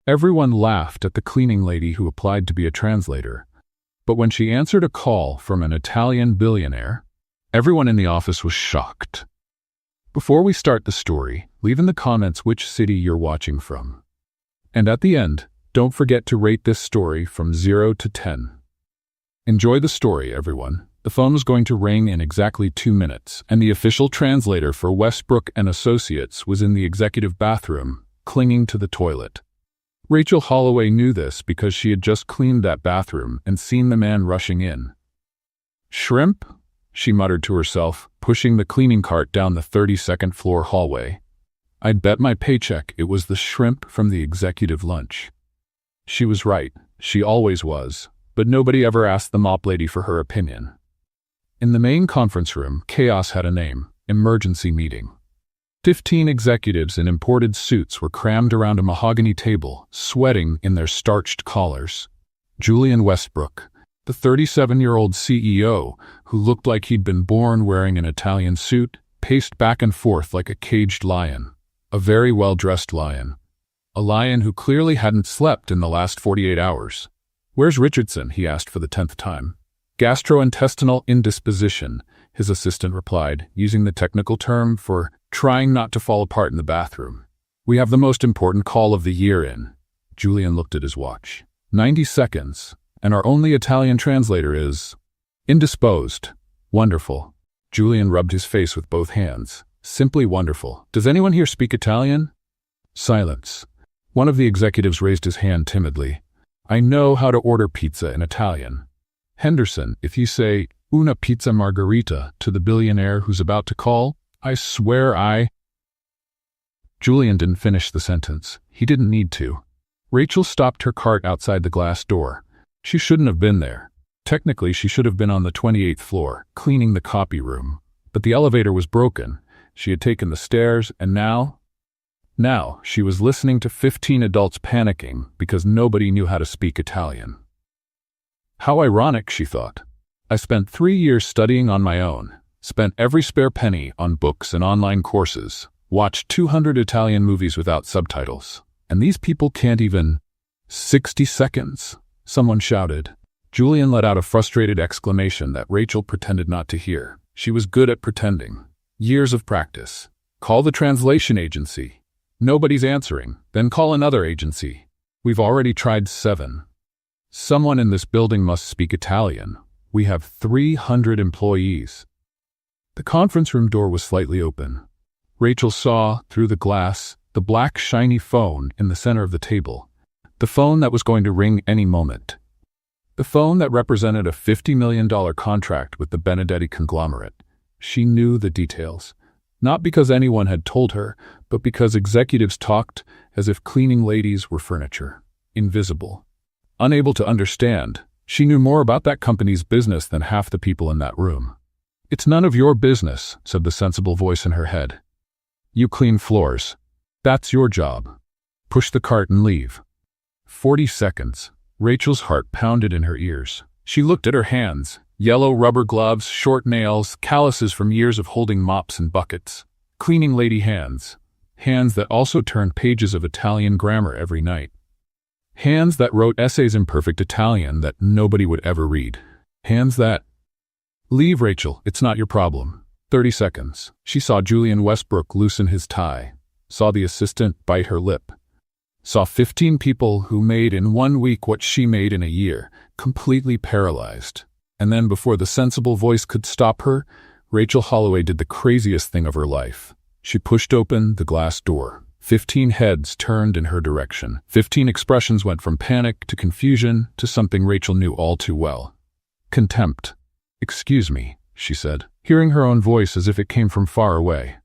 Everyone laughed at the cleaning lady who applied to be a translator. But when she answered a call from an Italian billionaire, everyone in the office was shocked. Before we start the story, leave in the comments which city you're watching from. And at the end, don't forget to rate this story from 0 to 10. Enjoy the story, everyone. The phone was going to ring in exactly 2 minutes, and the official translator for Westbrook and Associates was in the executive bathroom, clinging to the toilet. Rachel Holloway knew this because she had just cleaned that bathroom and seen the man rushing in. "Shrimp?" she muttered to herself, pushing the cleaning cart down the 32nd floor hallway. "I'd bet my paycheck it was the shrimp from the executive lunch." She was right, she always was, but nobody ever asked the mop lady for her opinion. In the main conference room, chaos had a name: emergency meeting. 15 executives in imported suits were crammed around a mahogany table, sweating in their starched collars. Julian Westbrook, the 37-year-old CEO, who looked like he'd been born wearing an Italian suit, paced back and forth like a caged lion. A very well-dressed lion. A lion who clearly hadn't slept in the last 48 hours. "Where's Richardson?" he asked for the 10th time. "Gastrointestinal indisposition," his assistant replied, using the technical term for trying not to fall apart in the bathroom. "We have the most important call of the year in." Julian looked at his watch. 90 seconds, and our only Italian translator is indisposed. Wonderful. Julian rubbed his face with both hands. Simply wonderful. "Does anyone here speak Italian?" Silence. One of the executives raised his hand timidly. "I know how to order pizza in Italian. Henderson, if you say una pizza margherita to the billionaire who's about to call, I swear I—" Julian didn't finish the sentence. He didn't need to. Rachel stopped her cart outside the glass door. She shouldn't have been there. Technically, she should have been on the 28th floor, cleaning the copy room. But the elevator was broken. She had taken the stairs, and now she was listening to 15 adults panicking because nobody knew how to speak Italian. How ironic, she thought. I spent 3 years studying on my own, spent every spare penny on books and online courses, watched 200 Italian movies without subtitles, and these people can't even— 60 seconds, someone shouted. Julian let out a frustrated exclamation that Rachel pretended not to hear. She was good at pretending. Years of practice. Call the translation agency. Nobody's answering. Then call another agency. We've already tried 7. Someone in this building must speak Italian. We have 300 employees. The conference room door was slightly open. Rachel saw, through the glass, the black shiny phone in the center of the table. The phone that was going to ring any moment. The phone that represented a $50 million contract with the Benedetti conglomerate. She knew the details. Not because anyone had told her, but because executives talked as if cleaning ladies were furniture. Invisible. Unable to understand, she knew more about that company's business than half the people in that room. "It's none of your business," said the sensible voice in her head. "You clean floors. That's your job. Push the cart and leave." 40 seconds. Rachel's heart pounded in her ears. She looked at her hands. Yellow rubber gloves, short nails, calluses from years of holding mops and buckets. Cleaning lady hands. Hands that also turned pages of Italian grammar every night. Hands that wrote essays in perfect Italian that nobody would ever read. Hands that— "Leave, Rachel, it's not your problem." 30 seconds. She saw Julian Westbrook loosen his tie. Saw the assistant bite her lip. Saw 15 people who made in 1 week what she made in a year, completely paralyzed. And then before the sensible voice could stop her, Rachel Holloway did the craziest thing of her life. She pushed open the glass door. 15 heads turned in her direction. 15 expressions went from panic to confusion to something Rachel knew all too well. Contempt. "Excuse me," she said, hearing her own voice as if it came from far away.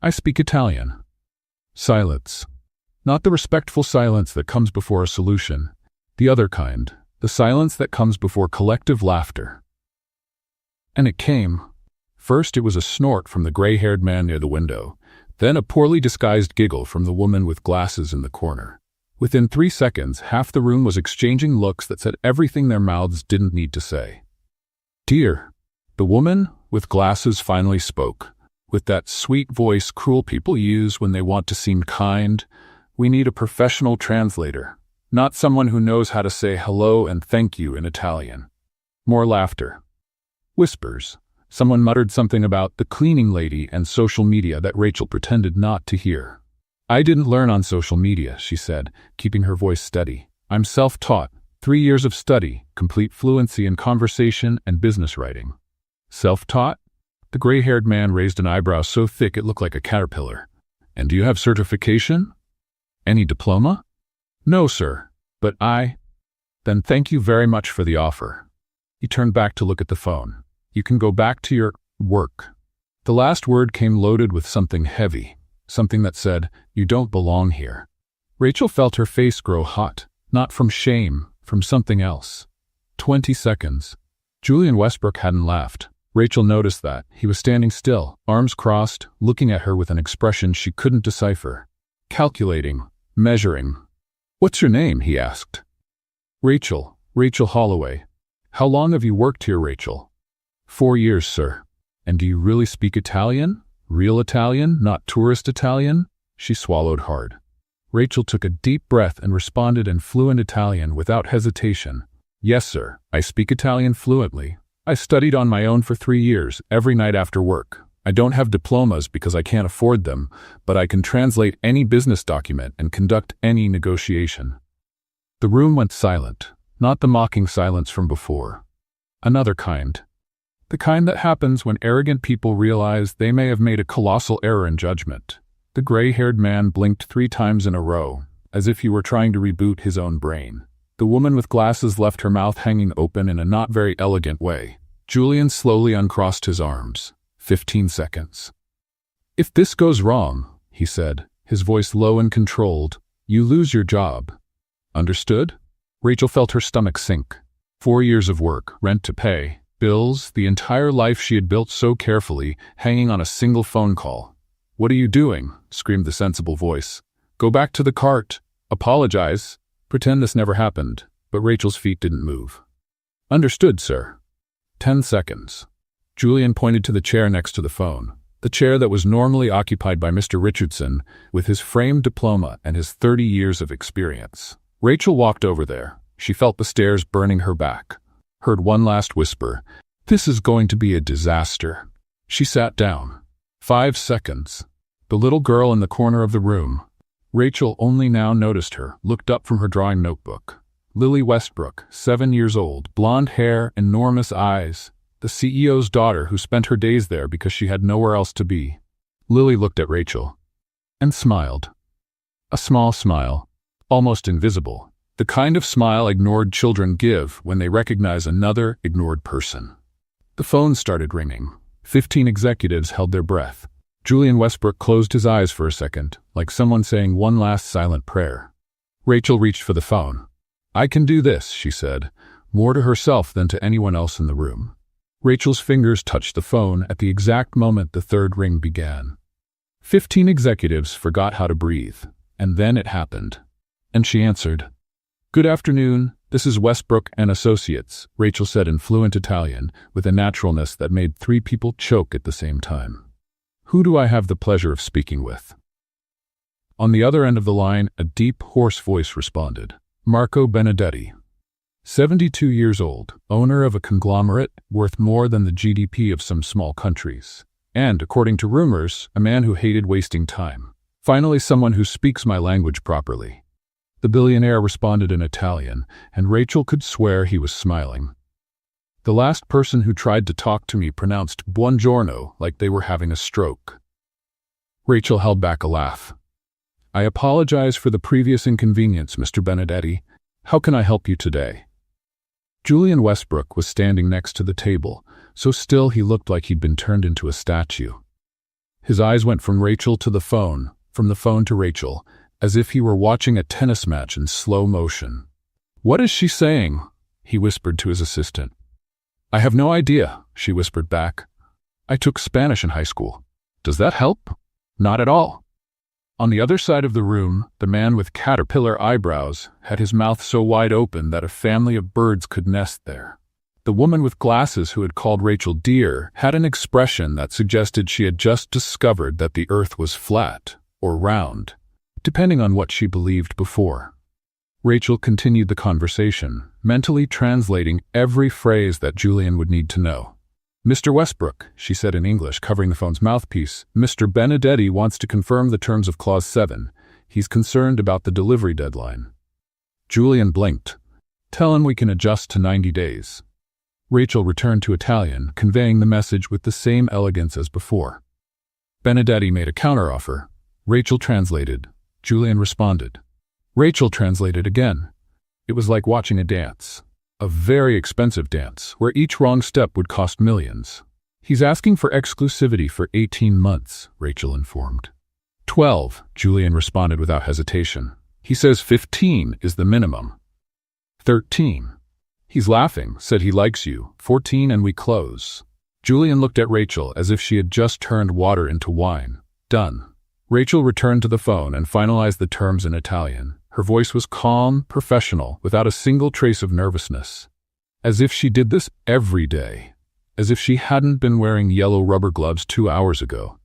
"I speak Italian." Silence. Not the respectful silence that comes before a solution. The other kind. The silence that comes before collective laughter. And it came. First it was a snort from the gray-haired man near the window, then a poorly disguised giggle from the woman with glasses in the corner. Within 3 seconds, half the room was exchanging looks that said everything their mouths didn't need to say. "Dear," the woman with glasses finally spoke, with that sweet voice cruel people use when they want to seem kind, We need a professional translator, not someone who knows how to say hello and thank you in Italian. More laughter. Whispers. Someone muttered something about the cleaning lady and social media that Rachel pretended not to hear. I didn't learn on social media, she said, keeping her voice steady. I'm self-taught. 3 years of study, complete fluency in conversation and business writing. Self-taught? The gray-haired man raised an eyebrow so thick it looked like a caterpillar. And do you have certification? Any diploma? No, sir. But Then thank you very much for the offer. He turned back to look at the phone. You can go back to your work. The last word came loaded with something heavy, something that said, you don't belong here. Rachel felt her face grow hot, not from shame, from something else. 20 seconds. Julian Westbrook hadn't laughed. Rachel noticed that. He was standing still, arms crossed, looking at her with an expression she couldn't decipher. Calculating, measuring. What's your name? He asked. Rachel Holloway. How long have you worked here, Rachel? 4 years, sir. And do you really speak Italian? Real Italian, not tourist Italian? She swallowed hard. Rachel took a deep breath and responded in fluent Italian without hesitation. Yes, sir, I speak Italian fluently. I studied on my own for 3 years, every night after work. I don't have diplomas because I can't afford them, but I can translate any business document and conduct any negotiation. The room went silent, not the mocking silence from before. Another kind. The kind that happens when arrogant people realize they may have made a colossal error in judgment. The gray-haired man blinked 3 times in a row, as if he were trying to reboot his own brain. The woman with glasses left her mouth hanging open in a not very elegant way. Julian slowly uncrossed his arms. 15 seconds. If this goes wrong, he said, his voice low and controlled, you lose your job. Understood? Rachel felt her stomach sink. 4 years of work, rent to pay, bills, the entire life she had built so carefully, hanging on a single phone call. What are you doing? Screamed the sensible voice. Go back to the cart. Apologize. Pretend this never happened. But Rachel's feet didn't move. Understood, sir. 10 seconds. Julian pointed to the chair next to the phone, the chair that was normally occupied by Mr. Richardson, with his framed diploma and his 30 years of experience. Rachel walked over there. She felt the stares burning her back. Heard one last whisper. This is going to be a disaster. She sat down. 5 seconds. The little girl in the corner of the room. Rachel only now noticed her, looked up from her drawing notebook. Lily Westbrook, 7 years old, blonde hair, enormous eyes. The CEO's daughter who spent her days there because she had nowhere else to be. Lily looked at Rachel and smiled. A small smile, almost invisible. The kind of smile ignored children give when they recognize another ignored person. The phone started ringing. 15 executives held their breath. Julian Westbrook closed his eyes for a second, like someone saying one last silent prayer. Rachel reached for the phone. I can do this, she said, more to herself than to anyone else in the room. Rachel's fingers touched the phone at the exact moment the third ring began. 15 executives forgot how to breathe, and then it happened. And she answered. Good afternoon, this is Westbrook and Associates, Rachel said in fluent Italian, with a naturalness that made 3 people choke at the same time. Who do I have the pleasure of speaking with? On the other end of the line, a deep, hoarse voice responded. Marco Benedetti. 72 years old, owner of a conglomerate worth more than the GDP of some small countries. And, according to rumors, a man who hated wasting time. Finally, someone who speaks my language properly. The billionaire responded in Italian, and Rachel could swear he was smiling. The last person who tried to talk to me pronounced buongiorno like they were having a stroke. Rachel held back a laugh. I apologize for the previous inconvenience, Mr. Benedetti. How can I help you today? Julian Westbrook was standing next to the table, so still he looked like he'd been turned into a statue. His eyes went from Rachel to the phone, from the phone to Rachel, as if he were watching a tennis match in slow motion. What is she saying? He whispered to his assistant. I have no idea, she whispered back. I took Spanish in high school. Does that help? Not at all. On the other side of the room, the man with caterpillar eyebrows had his mouth so wide open that a family of birds could nest there. The woman with glasses who had called Rachel dear had an expression that suggested she had just discovered that the earth was flat, or round. depending on what she believed before. Rachel continued the conversation, mentally translating every phrase that Julian would need to know. "Mr. Westbrook," she said in English, covering the phone's mouthpiece, "Mr. Benedetti wants to confirm the terms of Clause 7. He's concerned about the delivery deadline." Julian blinked. "Tell him we can adjust to 90 days. Rachel returned to Italian, conveying the message with the same elegance as before. Benedetti made a counteroffer. Rachel translated. Julian responded. Rachel translated again. It was like watching a dance. A very expensive dance, where each wrong step would cost millions. "He's asking for exclusivity for 18 months, Rachel informed. 12, Julian responded without hesitation. "He says 15 is the minimum." 13. "He's laughing, said he likes you. 14 and we close." Julian looked at Rachel as if she had just turned water into wine. Done. Rachel returned to the phone and finalized the terms in Italian. Her voice was calm, professional, without a single trace of nervousness. As if she did this every day. As if she hadn't been wearing yellow rubber gloves 2 hours ago.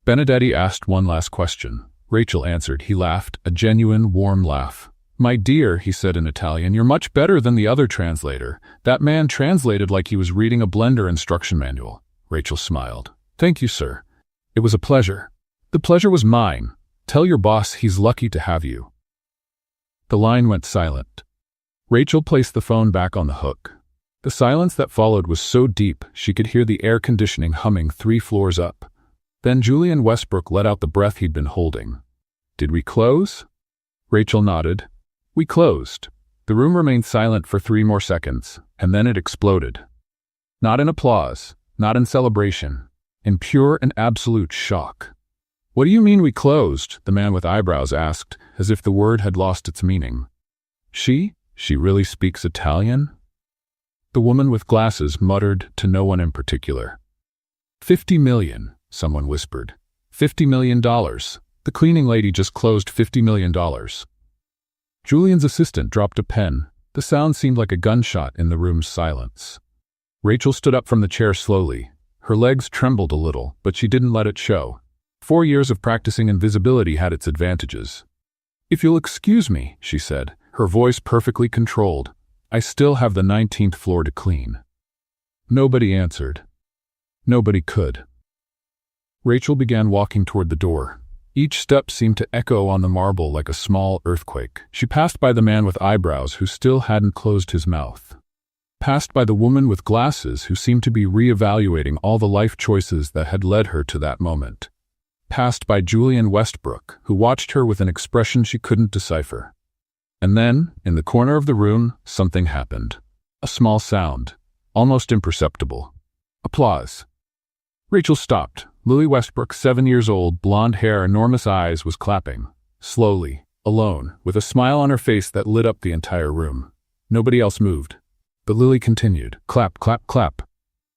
Benedetti asked one last question. Rachel answered. He laughed, a genuine, warm laugh. "My dear," he said in Italian, "you're much better than the other translator. That man translated like he was reading a Blender instruction manual." Rachel smiled. "Thank you, sir. It was a pleasure." "The pleasure was mine. Tell your boss he's lucky to have you." The line went silent. Rachel placed the phone back on the hook. The silence that followed was so deep she could hear the air conditioning humming 3 floors up. Then Julian Westbrook let out the breath he'd been holding. "Did we close?" Rachel nodded. "We closed." The room remained silent for 3 more seconds, and then it exploded. Not in applause, not in celebration, in pure and absolute shock. "What do you mean we closed?" the man with eyebrows asked, as if the word had lost its meaning. She really speaks Italian?" The woman with glasses muttered to no one in particular. 50 million, someone whispered. $50 million. The cleaning lady just closed $50 million. Julian's assistant dropped a pen. The sound seemed like a gunshot in the room's silence. Rachel stood up from the chair slowly. Her legs trembled a little, but she didn't let it show. 4 years of practicing invisibility had its advantages. "If you'll excuse me," she said, her voice perfectly controlled, "I still have the 19th floor to clean." Nobody answered. Nobody could. Rachel began walking toward the door. Each step seemed to echo on the marble like a small earthquake. She passed by the man with eyebrows who still hadn't closed his mouth. Passed by the woman with glasses who seemed to be reevaluating all the life choices that had led her to that moment. Passed by Julian Westbrook, who watched her with an expression she couldn't decipher. And then, in the corner of the room, something happened. A small sound, almost imperceptible. Applause. Rachel stopped. Lily Westbrook, 7 years old, blonde hair, enormous eyes, was clapping. Slowly, alone, with a smile on her face that lit up the entire room. Nobody else moved. But Lily continued. Clap, clap, clap.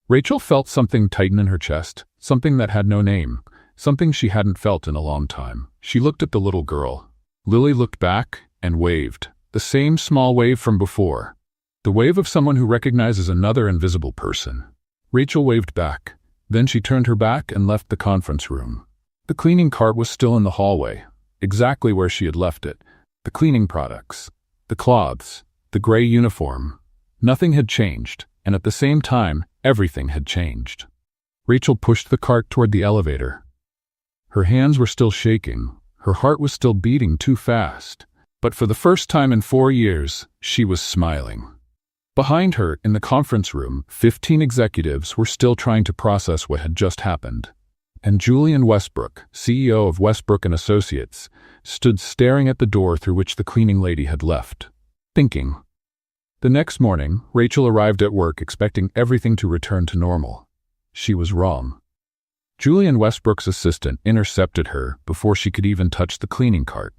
Rachel felt something tighten in her chest, something that had no name, something she hadn't felt in a long time. She looked at the little girl. Lily looked back and waved. The same small wave from before. The wave of someone who recognizes another invisible person. Rachel waved back. Then she turned her back and left the conference room. The cleaning cart was still in the hallway, exactly where she had left it. The cleaning products, the cloths, the gray uniform. Nothing had changed, and at the same time, everything had changed. Rachel pushed the cart toward the elevator. Her hands were still shaking. Her heart was still beating too fast. But for the first time in 4 years, she was smiling. Behind her, in the conference room, 15 executives were still trying to process what had just happened. And Julian Westbrook, CEO of Westbrook & Associates, stood staring at the door through which the cleaning lady had left, thinking. The next morning, Rachel arrived at work expecting everything to return to normal. She was wrong. Julian Westbrook's assistant intercepted her before she could even touch the cleaning cart.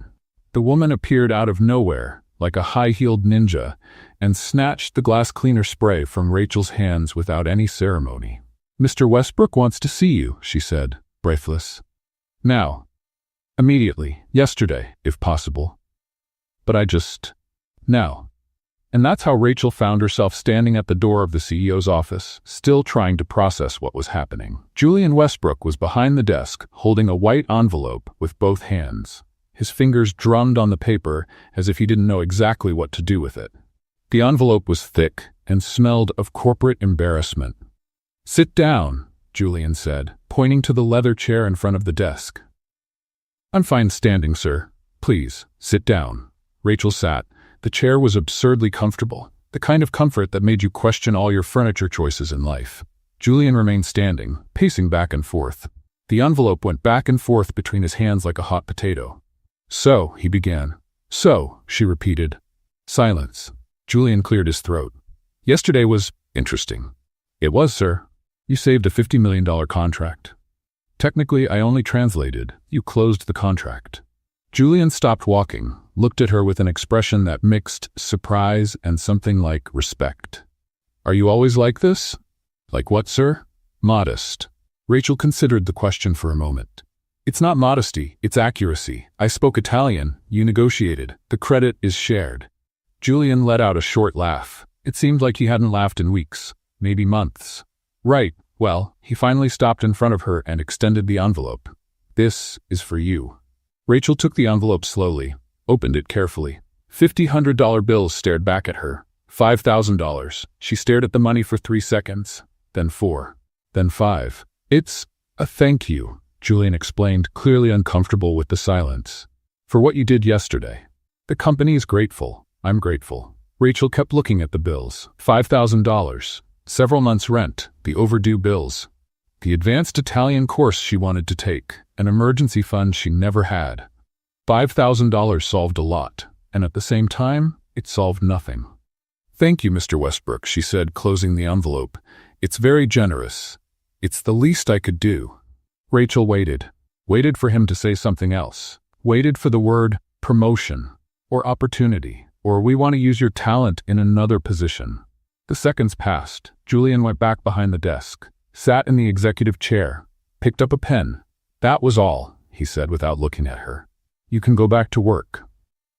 The woman appeared out of nowhere, like a high-heeled ninja, and snatched the glass cleaner spray from Rachel's hands without any ceremony. "Mr. Westbrook wants to see you," she said, breathless. "Now. Immediately. Yesterday, if possible. But now." And that's how Rachel found herself standing at the door of the CEO's office, still trying to process what was happening. Julian Westbrook was behind the desk, holding a white envelope with both hands. His fingers drummed on the paper as if he didn't know exactly what to do with it. The envelope was thick and smelled of corporate embarrassment. "Sit down," Julian said, pointing to the leather chair in front of the desk. "I'm fine standing, sir. Please, sit down." Rachel sat. The chair was absurdly comfortable, the kind of comfort that made you question all your furniture choices in life. Julian remained standing, pacing back and forth. The envelope went back and forth between his hands like a hot potato. "So," he began. "So," she repeated. Silence. Julian cleared his throat. "Yesterday was interesting." "It was, sir. You saved a $50 million contract." "Technically, I only translated. You closed the contract." Julian stopped walking, looked at her with an expression that mixed surprise and something like respect. "Are you always like this?" "Like what, sir?" "Modest." Rachel considered the question for a moment. "It's not modesty, it's accuracy. I spoke Italian, you negotiated. The credit is shared." Julian let out a short laugh. It seemed like he hadn't laughed in weeks, maybe months. "Right, well," he finally stopped in front of her and extended the envelope. "This is for you." Rachel took the envelope slowly, opened it carefully. $50 bills stared back at her. $5,000. She stared at the money for 3 seconds, then 4, then 5. "It's a thank you," Julian explained, clearly uncomfortable with the silence. "For what you did yesterday. The company is grateful. I'm grateful." Rachel kept looking at the bills. $5,000. Several months' rent, the overdue bills. The advanced Italian course she wanted to take, an emergency fund she never had. $5,000 solved a lot, and at the same time, it solved nothing. "Thank you, Mr. Westbrook," she said, closing the envelope. "It's very generous. It's the least I could do." Rachel waited for him to say something else, waited for the word promotion, or opportunity, or we want to use your talent in another position. The seconds passed. Julian went back behind the desk, sat in the executive chair, picked up a pen. "That was all," he said without looking at her. "You can go back to work."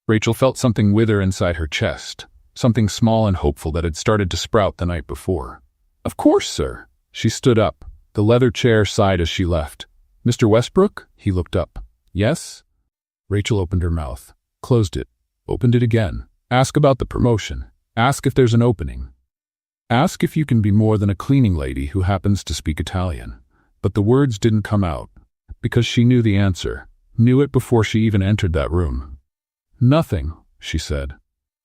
Rachel felt something wither inside her chest, something small and hopeful that had started to sprout the night before. "Of course, sir." She stood up. The leather chair sighed as she left. "Mr. Westbrook?" He looked up. "Yes?" Rachel opened her mouth, closed it, opened it again. "Ask about the promotion. Ask if there's an opening. Ask if you can be more than a cleaning lady who happens to speak Italian." But the words didn't come out, because she knew the answer, knew it before she even entered that room. "Nothing," she said.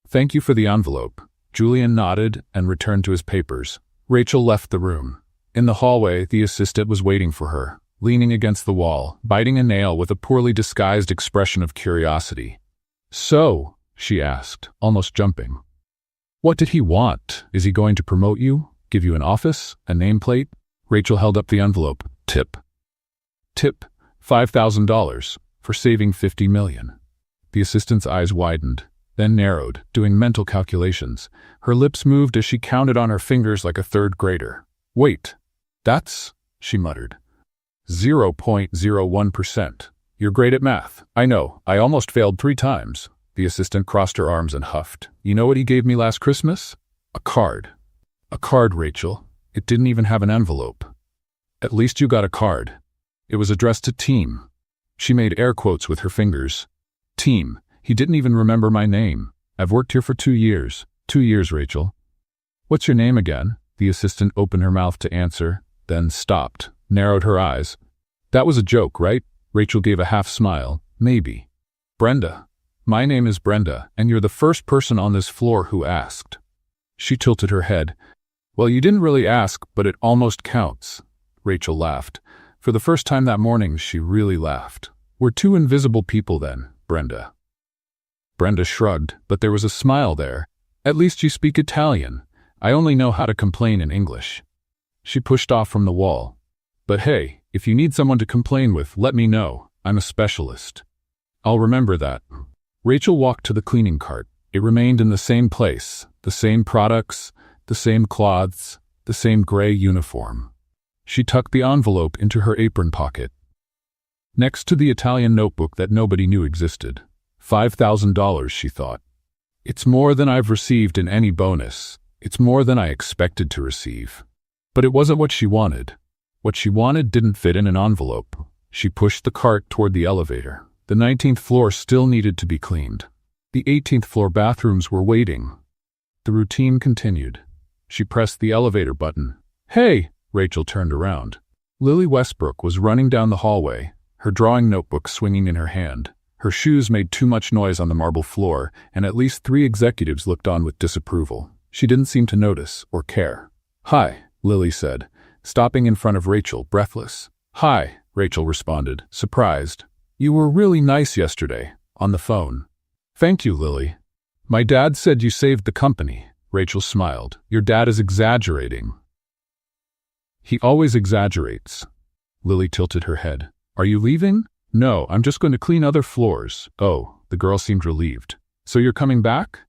"Thank you for the envelope." Julian nodded and returned to his papers. Rachel left the room. In the hallway, the assistant was waiting for her, leaning against the wall, biting a nail with a poorly disguised expression of curiosity. "So," she asked, almost jumping. "What did he want? Is he going to promote you? Give you an office? A nameplate?" Rachel held up the envelope. "Tip. Tip, $5,000 for saving $50 million. The assistant's eyes widened, then narrowed, doing mental calculations. Her lips moved as she counted on her fingers like a third grader. "Wait, that's," she muttered, 0.01%. "You're great at math. I know, I almost failed 3 times. The assistant crossed her arms and huffed. "You know what he gave me last Christmas? A card." "A card, Rachel. It didn't even have an envelope." "At least you got a card." It was addressed to Team. She made air quotes with her fingers. "Team. He didn't even remember my name. I've worked here for 2 years. 2 years, Rachel." "What's your name again?" The assistant opened her mouth to answer, then stopped, narrowed her eyes. "That was a joke, right?" Rachel gave a half smile. "Maybe." "Brenda. My name is Brenda, and you're the first person on this floor who asked." She tilted her head. "Well, you didn't really ask, but it almost counts." Rachel laughed. For the first time that morning, she really laughed. "We're 2 invisible people then, Brenda." Brenda shrugged, but there was a smile there. "At least you speak Italian. I only know how to complain in English." She pushed off from the wall. "But hey, if you need someone to complain with, let me know. I'm a specialist." "I'll remember that." Rachel walked to the cleaning cart. It remained in the same place, the same products, the same cloths, the same gray uniform. She tucked the envelope into her apron pocket. Next to the Italian notebook that nobody knew existed. $5,000, she thought. "It's more than I've received in any bonus. It's more than I expected to receive." But it wasn't what she wanted. What she wanted didn't fit in an envelope. She pushed the cart toward the elevator. The 19th floor still needed to be cleaned. The 18th floor bathrooms were waiting. The routine continued. She pressed the elevator button. "Hey!" Rachel turned around. Lily Westbrook was running down the hallway, her drawing notebook swinging in her hand. Her shoes made too much noise on the marble floor, and at least 3 executives looked on with disapproval. She didn't seem to notice or care. "Hi," Lily said, stopping in front of Rachel, breathless. "Hi," Rachel responded, surprised. "You were really nice yesterday, on the phone." "Thank you, Lily. My dad said you saved the company." Rachel smiled. "Your dad is exaggerating." "He always exaggerates." Lily tilted her head. "Are you leaving?" "No, I'm just going to clean other floors." "Oh," the girl seemed relieved. "So you're coming back?"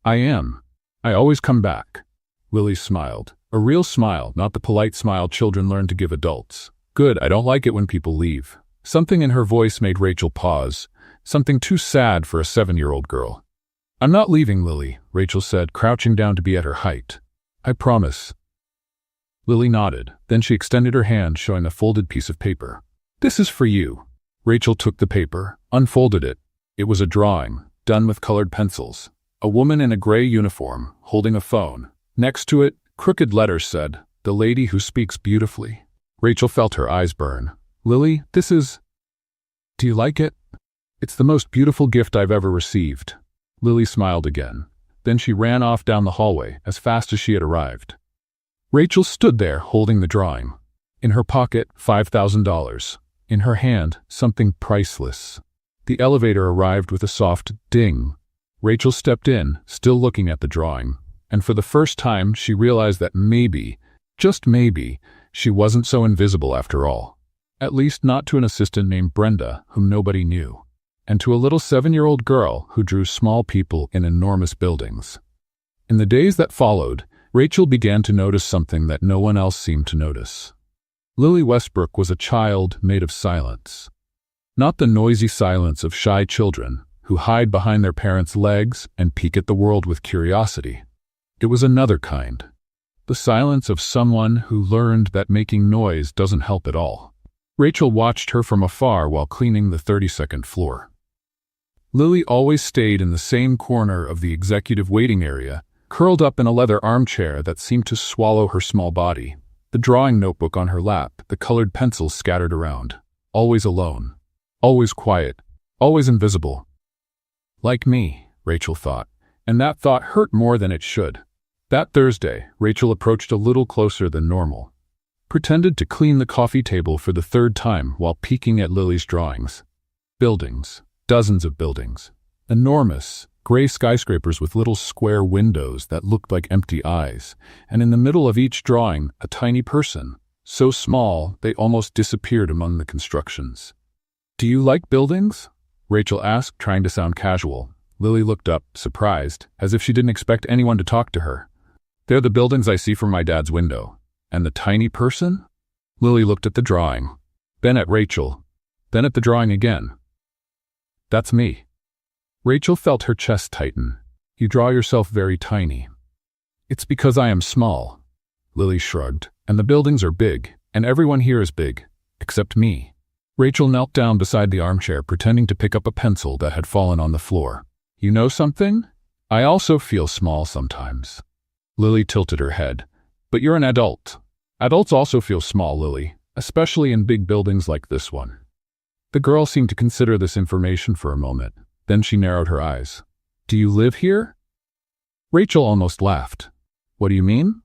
"I am. I always come back." Lily smiled. A real smile, not the polite smile children learn to give adults. "Good, I don't like it when people leave." Something in her voice made Rachel pause. Something too sad for a 7-year-old girl. "I'm not leaving, Lily," Rachel said, crouching down to be at her height. "I promise." Lily nodded. Then she extended her hand, showing a folded piece of paper. "This is for you." Rachel took the paper, unfolded it. It was a drawing, done with colored pencils. A woman in a gray uniform, holding a phone. Next to it, crooked letters said, "The lady who speaks beautifully." Rachel felt her eyes burn. "Lily, this is... Do you like it?" "It's the most beautiful gift I've ever received." Lily smiled again. Then she ran off down the hallway as fast as she had arrived. Rachel stood there holding the drawing. In her pocket, $5,000. In her hand, something priceless. The elevator arrived with a soft ding. Rachel stepped in, still looking at the drawing, and for the first time she realized that maybe, just maybe, she wasn't so invisible after all. At least not to an assistant named Brenda, whom nobody knew, and to a little 7-year-old girl who drew small people in enormous buildings. In the days that followed, Rachel began to notice something that no one else seemed to notice. Lily Westbrook was a child made of silence. Not the noisy silence of shy children who hide behind their parents' legs and peek at the world with curiosity. It was another kind. The silence of someone who learned that making noise doesn't help at all. Rachel watched her from afar while cleaning the 32nd floor. Lily always stayed in the same corner of the executive waiting area, curled up in a leather armchair that seemed to swallow her small body, the drawing notebook on her lap, the colored pencils scattered around. Always alone. Always quiet. Always invisible. Like me, Rachel thought, and that thought hurt more than it should. That Thursday, Rachel approached a little closer than normal. Pretended to clean the coffee table for the 3rd time while peeking at Lily's drawings. Buildings. Dozens of buildings. Enormous, gray skyscrapers with little square windows that looked like empty eyes, and in the middle of each drawing, a tiny person, so small they almost disappeared among the constructions. "Do you like buildings?" Rachel asked, trying to sound casual. Lily looked up, surprised, as if she didn't expect anyone to talk to her. "They're the buildings I see from my dad's window." "And the tiny person?" Lily looked at the drawing, then at Rachel, then at the drawing again. "That's me." Rachel felt her chest tighten. "You draw yourself very tiny." "It's because I am small." Lily shrugged. "And the buildings are big, and everyone here is big, except me." Rachel knelt down beside the armchair, pretending to pick up a pencil that had fallen on the floor. "You know something? I also feel small sometimes." Lily tilted her head. "But you're an adult. Adults also feel small, Lily, especially in big buildings like this one." The girl seemed to consider this information for a moment. Then she narrowed her eyes. "Do you live here?" Rachel almost laughed. "What do you mean?"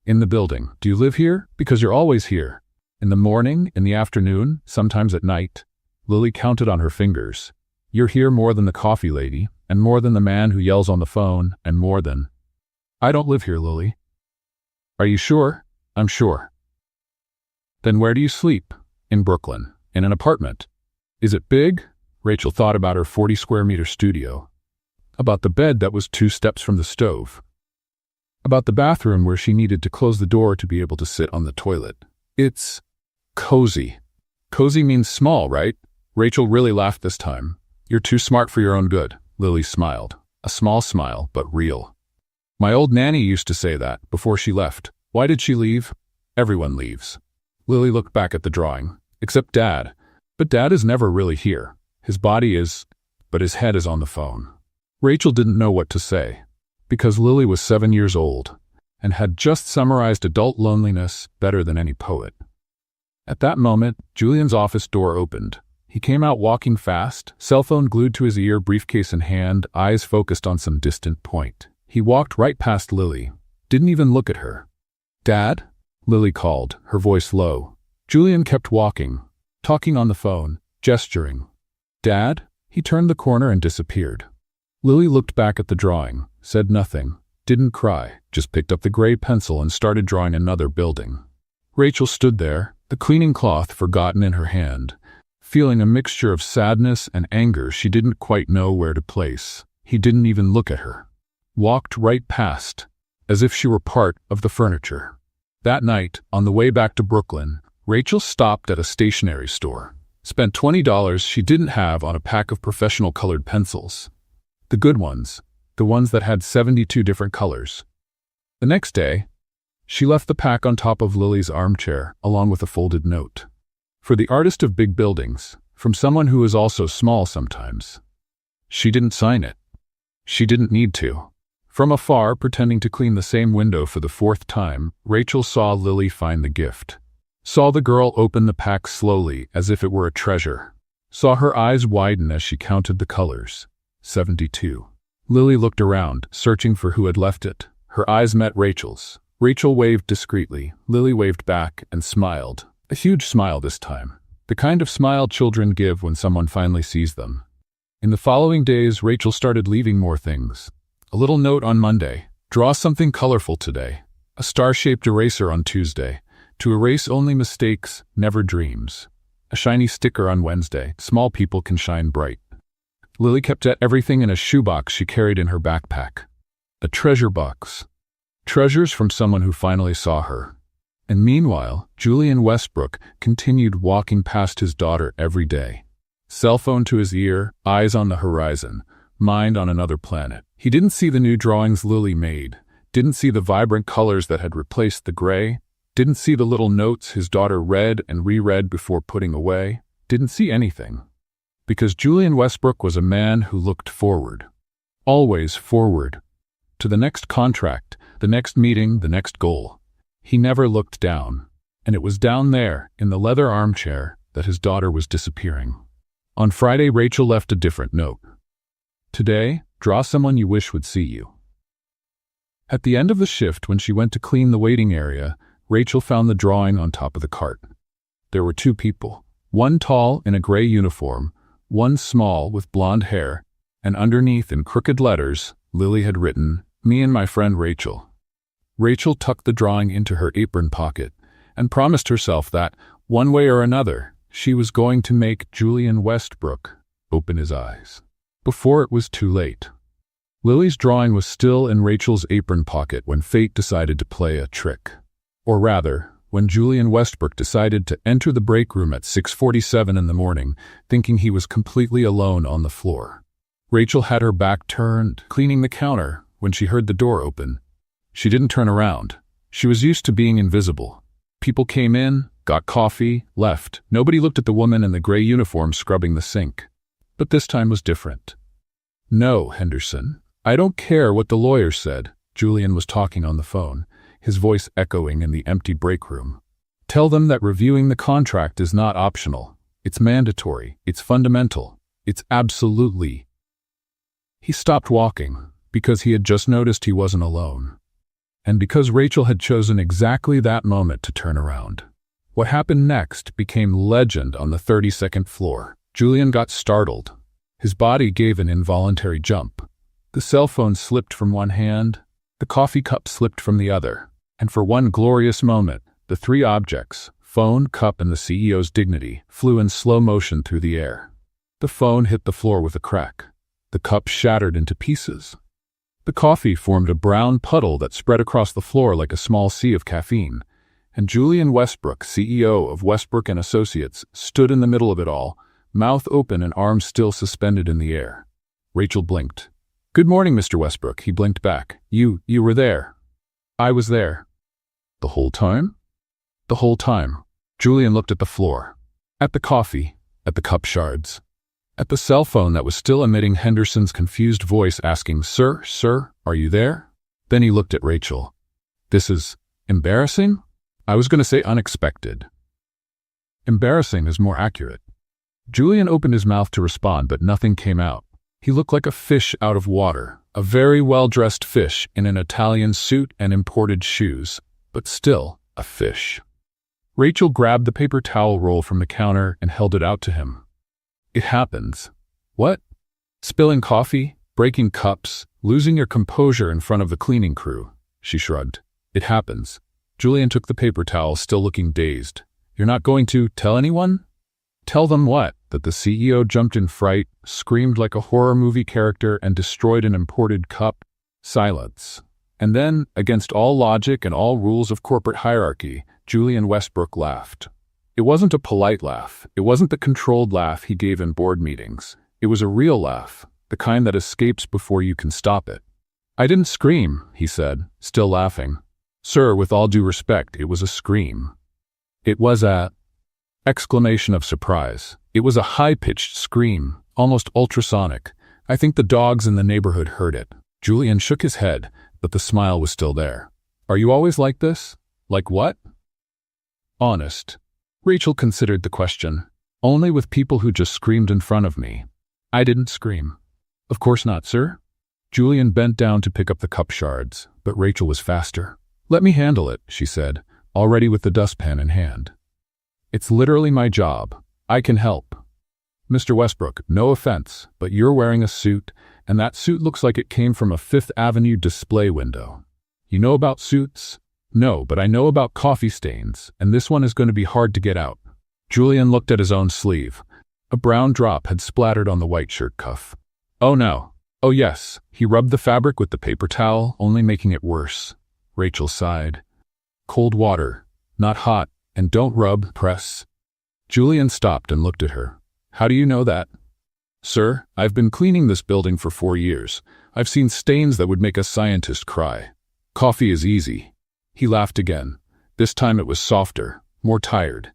"In the building. Do you live here? Because you're always here. In the morning, in the afternoon, sometimes at night." Lily counted on her fingers. "You're here more than the coffee lady, and more than the man who yells on the phone, and more than—" "I don't live here, Lily." "Are you sure?" "I'm sure." "Then where do you sleep?" "In Brooklyn. In an apartment." "Is it big?" Rachel thought about her 40-square-meter studio. About the bed that was 2 steps from the stove. About the bathroom where she needed to close the door to be able to sit on the toilet. "It's cozy." "Cozy means small, right?" Rachel really laughed this time. "You're too smart for your own good." Lily smiled. A small smile, but real. "My old nanny used to say that before she left." "Why did she leave?" "Everyone leaves." Lily looked back at the drawing. "Except Dad. But Dad is never really here." His body is, but his head is on the phone. Rachel didn't know what to say, because Lily was 7 years old and had just summarized adult loneliness better than any poet. At that moment, Julian's office door opened. He came out walking fast, cell phone glued to his ear, briefcase in hand, eyes focused on some distant point. He walked right past Lily, didn't even look at her. "Dad?" Lily called, her voice low. Julian kept walking, talking on the phone, gesturing. "Dad?" He turned the corner and disappeared. Lily looked back at the drawing, said nothing, didn't cry, just picked up the gray pencil and started drawing another building. Rachel stood there, the cleaning cloth forgotten in her hand, feeling a mixture of sadness and anger she didn't quite know where to place. He didn't even look at her. Walked right past, as if she were part of the furniture. That night, on the way back to Brooklyn, Rachel stopped at a stationery store. Spent $20 she didn't have on a pack of professional colored pencils. The good ones, the ones that had 72 different colors. The next day, she left the pack on top of Lily's armchair, along with a folded note. For the artist of big buildings, from someone who is also small sometimes. She didn't sign it. She didn't need to. From afar, pretending to clean the same window for the 4th time, Rachel saw Lily find the gift. Saw the girl open the pack slowly, as if it were a treasure. Saw her eyes widen as she counted the colors. 72. Lily looked around, searching for who had left it. Her eyes met Rachel's. Rachel waved discreetly. Lily waved back and smiled. A huge smile this time. The kind of smile children give when someone finally sees them. In the following days, Rachel started leaving more things. A little note on Monday. Draw something colorful today. A star-shaped eraser on Tuesday. To erase only mistakes, never dreams. A shiny sticker on Wednesday. Small people can shine bright. Lily kept everything in a shoebox she carried in her backpack. A treasure box. Treasures from someone who finally saw her. And meanwhile, Julian Westbrook continued walking past his daughter every day. Cell phone to his ear, eyes on the horizon, mind on another planet. He didn't see the new drawings Lily made, didn't see the vibrant colors that had replaced the gray, didn't see the little notes his daughter read and reread before putting away, didn't see anything. Because Julian Westbrook was a man who looked forward. Always forward. To the next contract, the next meeting, the next goal. He never looked down, and it was down there, in the leather armchair, that his daughter was disappearing. On Friday, Rachel left a different note. Today, draw someone you wish would see you. At the end of the shift, when she went to clean the waiting area, Rachel found the drawing on top of the cart. There were 2 people, one tall in a gray uniform, one small with blonde hair, and underneath in crooked letters, Lily had written, "Me and my friend Rachel." Rachel tucked the drawing into her apron pocket and promised herself that, one way or another, she was going to make Julian Westbrook open his eyes. Before it was too late. Lily's drawing was still in Rachel's apron pocket when fate decided to play a trick. Or rather, when Julian Westbrook decided to enter the break room at 6:47 in the morning, thinking he was completely alone on the floor. Rachel had her back turned, cleaning the counter, when she heard the door open. She didn't turn around. She was used to being invisible. People came in, got coffee, left. Nobody looked at the woman in the gray uniform scrubbing the sink. But this time was different. "No, Henderson. I don't care what the lawyer said." Julian was talking on the phone, his voice echoing in the empty break room. "Tell them that reviewing the contract is not optional. It's mandatory. It's fundamental. It's absolutely." He stopped walking, because he had just noticed he wasn't alone. And because Rachel had chosen exactly that moment to turn around. What happened next became legend on the 32nd floor. Julian got startled. His body gave an involuntary jump. The cell phone slipped from one hand, the coffee cup slipped from the other, and for one glorious moment, the 3 objects, phone, cup, and the CEO's dignity, flew in slow motion through the air. The phone hit the floor with a crack. The cup shattered into pieces. The coffee formed a brown puddle that spread across the floor like a small sea of caffeine, and Julian Westbrook, CEO of Westbrook & Associates, stood in the middle of it all, mouth open and arms still suspended in the air. Rachel blinked. "Good morning, Mr. Westbrook," he blinked back. You were there." "I was there." "The whole time?" "The whole time." Julian looked at the floor, at the coffee, at the cup shards, At the cell phone that was still emitting Henderson's confused voice asking, Sir, are you there? Then he looked at Rachel. This is embarrassing? I was going to say unexpected. Embarrassing is more accurate. Julian opened his mouth to respond, but nothing came out. He looked like a fish out of water, a very well-dressed fish in an Italian suit and imported shoes, but still a fish. Rachel grabbed the paper towel roll from the counter and held it out to him. It happens. What? Spilling coffee, breaking cups, losing your composure in front of the cleaning crew. She shrugged. It happens. Julian took the paper towel, still looking dazed. You're not going to tell anyone? Tell them what? That the CEO jumped in fright, screamed like a horror movie character, and destroyed an imported cup? Silence. And then, against all logic and all rules of corporate hierarchy, Julian Westbrook laughed. It wasn't a polite laugh. It wasn't the controlled laugh he gave in board meetings. It was a real laugh, the kind that escapes before you can stop it. I didn't scream, he said, still laughing. Sir, with all due respect, it was a scream. It was an exclamation of surprise. It was a high-pitched scream, almost ultrasonic. I think the dogs in the neighborhood heard it. Julian shook his head, but the smile was still there. Are you always like this? Like what? Honest. Rachel considered the question. Only with people who just screamed in front of me. I didn't scream. Of course not, sir. Julian bent down to pick up the cup shards, but Rachel was faster. Let me handle it, she said, already with the dustpan in hand. It's literally my job. I can help. Mr. Westbrook, no offense, but you're wearing a suit, and that suit looks like it came from a Fifth Avenue display window. You know about suits? No, but I know about coffee stains, and this one is going to be hard to get out. Julian looked at his own sleeve. A brown drop had splattered on the white shirt cuff. Oh no. Oh yes. He rubbed the fabric with the paper towel, only making it worse. Rachel sighed. Cold water, not hot, and don't rub, press. Julian stopped and looked at her. How do you know that? Sir, I've been cleaning this building for 4 years. I've seen stains that would make a scientist cry. Coffee is easy. He laughed again. This time it was softer, more tired.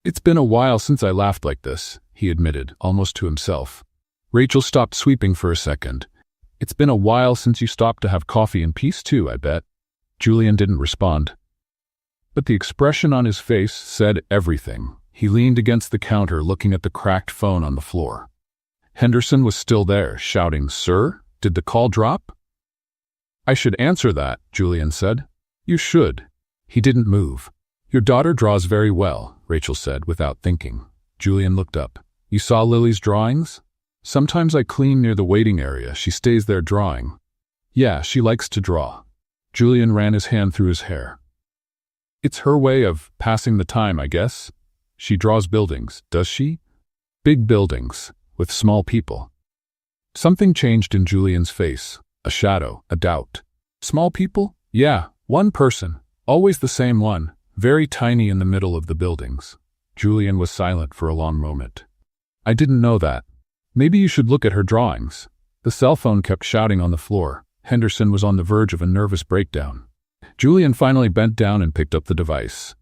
It's been a while since I laughed like this, he admitted, almost to himself. Rachel stopped sweeping for a second. It's been a while since you stopped to have coffee in peace too, I bet. Julian didn't respond. But the expression on his face said everything. He leaned against the counter, looking at the cracked phone on the floor. Henderson was still there, shouting, Sir, did the call drop? I should answer that, Julian said. You should. He didn't move. Your daughter draws very well, Rachel said, without thinking. Julian looked up. You saw Lily's drawings? Sometimes I clean near the waiting area. She stays there drawing. Yeah, she likes to draw. Julian ran his hand through his hair. It's her way of passing the time, I guess. She draws buildings, does she? Big buildings, with small people. Something changed in Julian's face. A shadow, a doubt. Small people? Yeah, one person. Always the same one. Very tiny in the middle of the buildings. Julian was silent for a long moment. I didn't know that. Maybe you should look at her drawings. The cell phone kept shouting on the floor. Henderson was on the verge of a nervous breakdown. Julian finally bent down and picked up the device.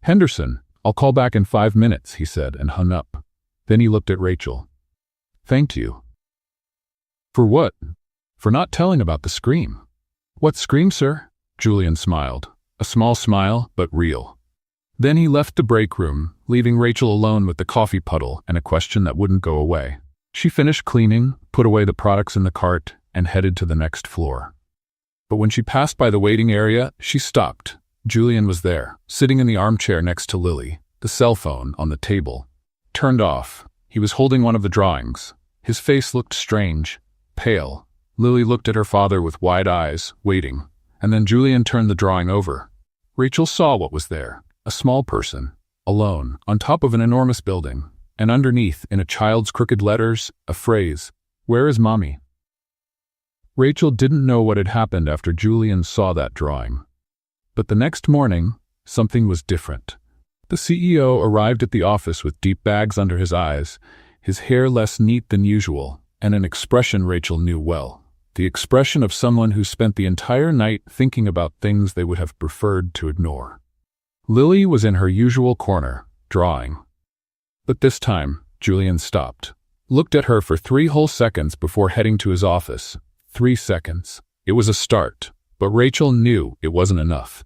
Henderson, I'll call back in 5 minutes, he said, and hung up. Then he looked at Rachel. Thanked you. For what? For not telling about the scream. What scream, sir? Julian smiled. A small smile, but real. Then he left the break room, leaving Rachel alone with the coffee puddle and a question that wouldn't go away. She finished cleaning, put away the products in the cart, and headed to the next floor. But when she passed by the waiting area, she stopped. Julian was there, sitting in the armchair next to Lily, the cell phone on the table. Turned off. He was holding one of the drawings. His face looked strange, pale. Lily looked at her father with wide eyes, waiting, and then Julian turned the drawing over. Rachel saw what was there, a small person, alone, on top of an enormous building, and underneath, in a child's crooked letters, a phrase, "Where is Mommy?" Rachel didn't know what had happened after Julian saw that drawing. But the next morning, something was different. The CEO arrived at the office with deep bags under his eyes, his hair less neat than usual, and an expression Rachel knew well. The expression of someone who spent the entire night thinking about things they would have preferred to ignore. Lily was in her usual corner, drawing. But this time, Julian stopped. looked at her for 3 whole seconds before heading to his office. 3 seconds. It was a start, but Rachel knew it wasn't enough.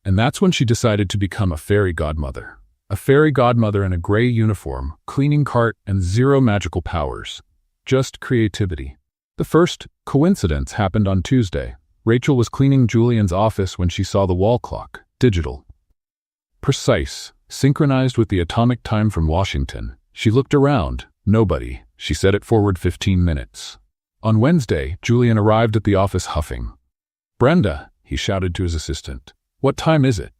And that's when she decided to become a fairy godmother. A fairy godmother in a gray uniform, cleaning cart, and 0 magical powers. Just creativity. The first coincidence happened on Tuesday. Rachel was cleaning Julian's office when she saw the wall clock. Digital. Precise. Synchronized with the atomic time from Washington. She looked around. Nobody. She set it forward 15 minutes. On Wednesday, Julian arrived at the office huffing. "Brenda," he shouted to his assistant. "What time is it?"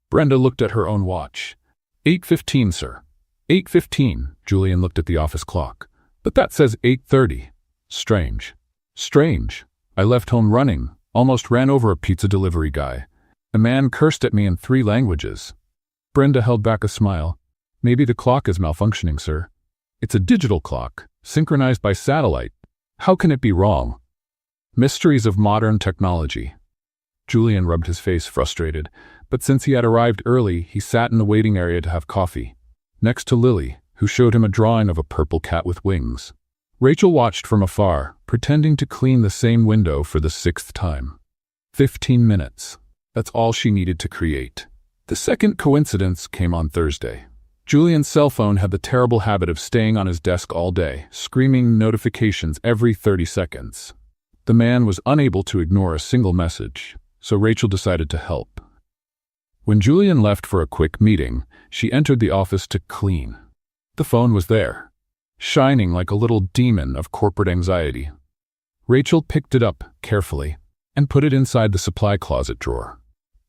Brenda looked at her own watch. 8:15, sir." 8:15, Julian looked at the office clock. "But that says 8:30. Strange. Strange. I left home running, almost ran over a pizza delivery guy. A man cursed at me in 3 languages. Brenda held back a smile. "Maybe the clock is malfunctioning, sir. It's a digital clock, synchronized by satellite. How can it be wrong?" Mysteries of modern technology. Julian rubbed his face, frustrated, but since he had arrived early, he sat in the waiting area to have coffee, next to Lily, who showed him a drawing of a purple cat with wings. Rachel watched from afar, pretending to clean the same window for the 6th time. 15 minutes. That's all she needed to create. The second coincidence came on Thursday. Julian's cell phone had the terrible habit of staying on his desk all day, screaming notifications every 30 seconds. The man was unable to ignore a single message, so Rachel decided to help. When Julian left for a quick meeting, she entered the office to clean. The phone was there, shining like a little demon of corporate anxiety. Rachel picked it up carefully and put it inside the supply closet drawer.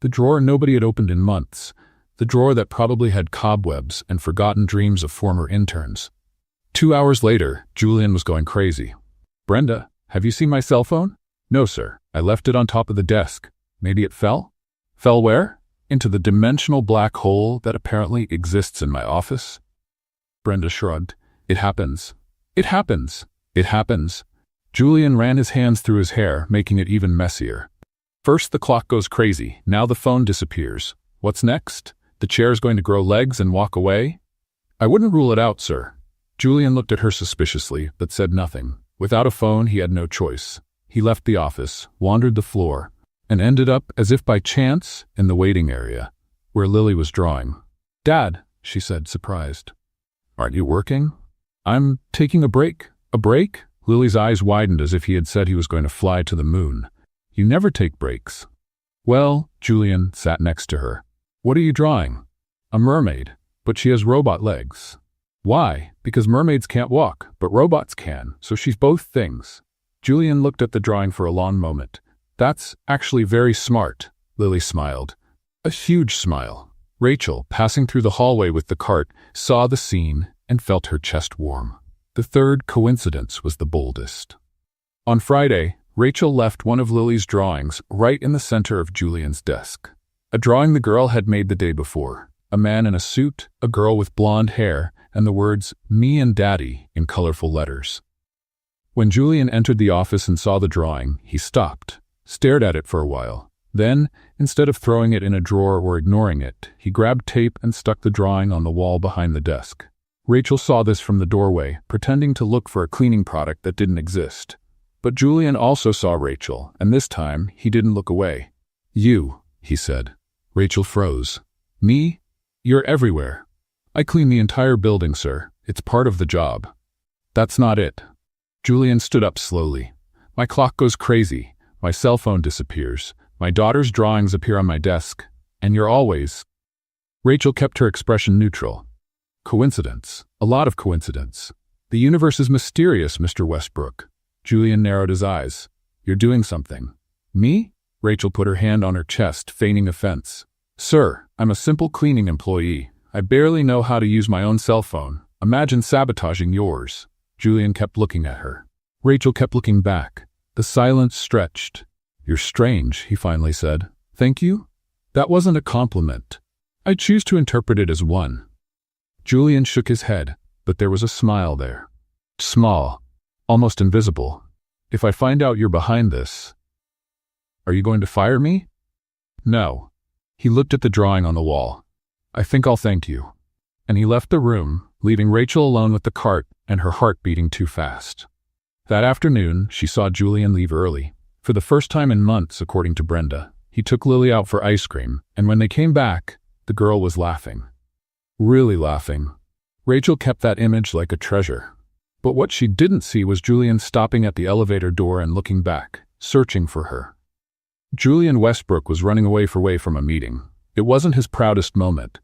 The drawer nobody had opened in months, the drawer that probably had cobwebs and forgotten dreams of former interns. 2 hours later, Julian was going crazy. "Brenda, have you seen my cell phone?" "No, sir. I left it on top of the desk. Maybe it fell?" "Fell where?" "Into the dimensional black hole that apparently exists in my office." Brenda shrugged. "It happens. It happens. It happens." Julian ran his hands through his hair, making it even messier. "First the clock goes crazy, now the phone disappears. What's next? The chair's going to grow legs and walk away?" "I wouldn't rule it out, sir." Julian looked at her suspiciously, but said nothing. Without a phone, he had no choice. He left the office, wandered the floor, and ended up, as if by chance, in the waiting area, where Lily was drawing. "Dad," she said, surprised. "Aren't you working?" "I'm taking a break." "A break?" Lily's eyes widened as if he had said he was going to fly to the moon. "You never take breaks." "Well," Julian sat next to her. "What are you drawing?" "A mermaid, but she has robot legs." "Why?" "Because mermaids can't walk, but robots can, so she's both things." Julian looked at the drawing for a long moment. "That's actually very smart," Lily smiled. A huge smile. Rachel, passing through the hallway with the cart, saw the scene and felt her chest warm. The third coincidence was the boldest. On Friday, Rachel left one of Lily's drawings right in the center of Julian's desk. A drawing the girl had made the day before. A man in a suit, a girl with blonde hair, and the words, "Me and Daddy," in colorful letters. When Julian entered the office and saw the drawing, he stopped, stared at it for a while. Then, instead of throwing it in a drawer or ignoring it, he grabbed tape and stuck the drawing on the wall behind the desk. Rachel saw this from the doorway, pretending to look for a cleaning product that didn't exist. But Julian also saw Rachel, and this time he didn't look away. "You," he said. Rachel froze. "Me? You're everywhere." "I clean the entire building, sir. It's part of the job." "That's not it." Julian stood up slowly. "My clock goes crazy. My cell phone disappears. My daughter's drawings appear on my desk. And you're always—" Rachel kept her expression neutral. "Coincidence. A lot of coincidence. The universe is mysterious, Mr. Westbrook." Julian narrowed his eyes. "You're doing something." "Me?" Rachel put her hand on her chest, feigning offense. "Sir, I'm a simple cleaning employee. I barely know how to use my own cell phone. Imagine sabotaging yours." Julian kept looking at her. Rachel kept looking back. The silence stretched. "You're strange," he finally said. "Thank you?" "That wasn't a compliment. I choose to interpret it as one." Julian shook his head, but there was a smile there. Small. Almost invisible. "If I find out you're behind this, are you going to fire me?" "No." He looked at the drawing on the wall. "I think I'll thank you." And he left the room, leaving Rachel alone with the cart and her heart beating too fast. That afternoon, she saw Julian leave early. For the first time in months, according to Brenda, he took Lily out for ice cream, and when they came back, the girl was laughing. Really laughing. Rachel kept that image like a treasure. But what she didn't see was Julian stopping at the elevator door and looking back, searching for her. Julian Westbrook was running away from a meeting. It wasn't his proudest moment,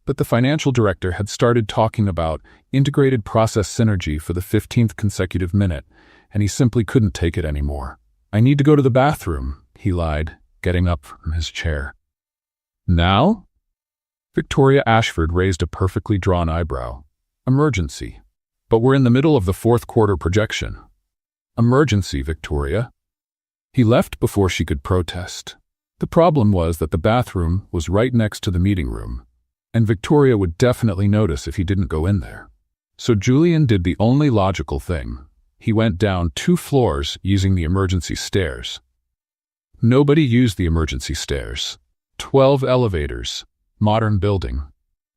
but the financial director had started talking about integrated process synergy for the 15th consecutive minute, and he simply couldn't take it anymore. "I need to go to the bathroom," he lied, getting up from his chair. "Now?" Victoria Ashford raised a perfectly drawn eyebrow. "Emergency. But we're in the middle of the fourth quarter projection." "Emergency, Victoria." He left before she could protest. The problem was that the bathroom was right next to the meeting room, and Victoria would definitely notice if he didn't go in there. So Julian did the only logical thing. He went down 2 floors using the emergency stairs. Nobody used the emergency stairs. 12 elevators. Modern building.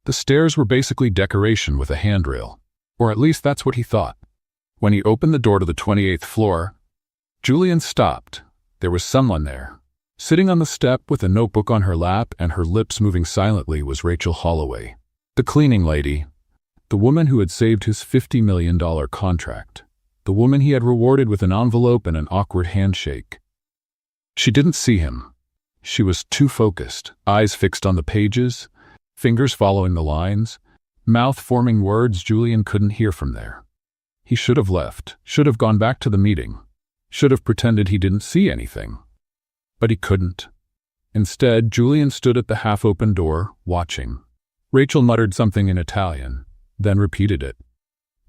The stairs were basically decoration with a handrail, or at least that's what he thought. When he opened the door to the 28th floor, Julian stopped. There was someone there. Sitting on the step with a notebook on her lap and her lips moving silently was Rachel Holloway, the cleaning lady, the woman who had saved his $50 million contract, the woman he had rewarded with an envelope and an awkward handshake. She didn't see him. She was too focused, eyes fixed on the pages, fingers following the lines, mouth forming words Julian couldn't hear from there. He should have left, should have gone back to the meeting, should have pretended he didn't see anything. But he couldn't. Instead, Julian stood at the half-open door, watching. Rachel muttered something in Italian, then repeated it,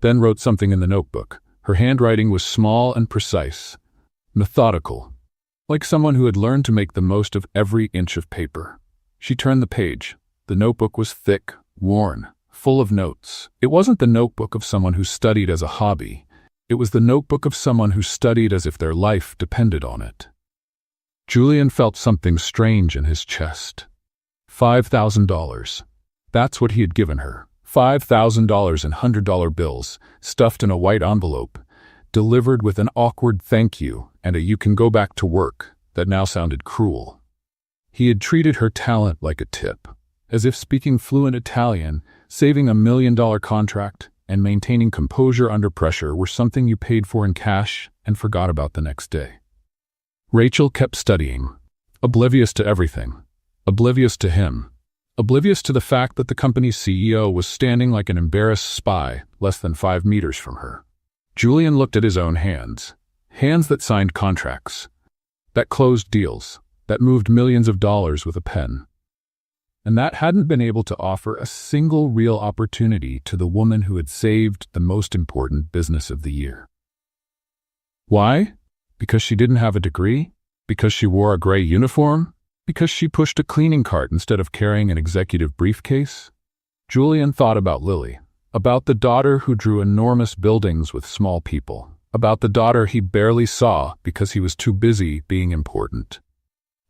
then wrote something in the notebook. Her handwriting was small and precise, methodical, like someone who had learned to make the most of every inch of paper. She turned the page. The notebook was thick, worn, full of notes. It wasn't the notebook of someone who studied as a hobby. It was the notebook of someone who studied as if their life depended on it. Julian felt something strange in his chest. $5,000. That's what he had given her. $5,000 in $100 bills, stuffed in a white envelope, delivered with an awkward thank you and a "you can go back to work" that now sounded cruel. He had treated her talent like a tip, as if speaking fluent Italian, saving $1 million contract, and maintaining composure under pressure were something you paid for in cash and forgot about the next day. Rachel kept studying, oblivious to everything, oblivious to him, oblivious to the fact that the company's CEO was standing like an embarrassed spy less than 5 meters from her. Julian looked at his own hands, hands that signed contracts, that closed deals, that moved millions of dollars with a pen, and that hadn't been able to offer a single real opportunity to the woman who had saved the most important business of the year. Why? Because she didn't have a degree? Because she wore a gray uniform? Because she pushed a cleaning cart instead of carrying an executive briefcase? Julian thought about Lily, about the daughter who drew enormous buildings with small people, about the daughter he barely saw because he was too busy being important.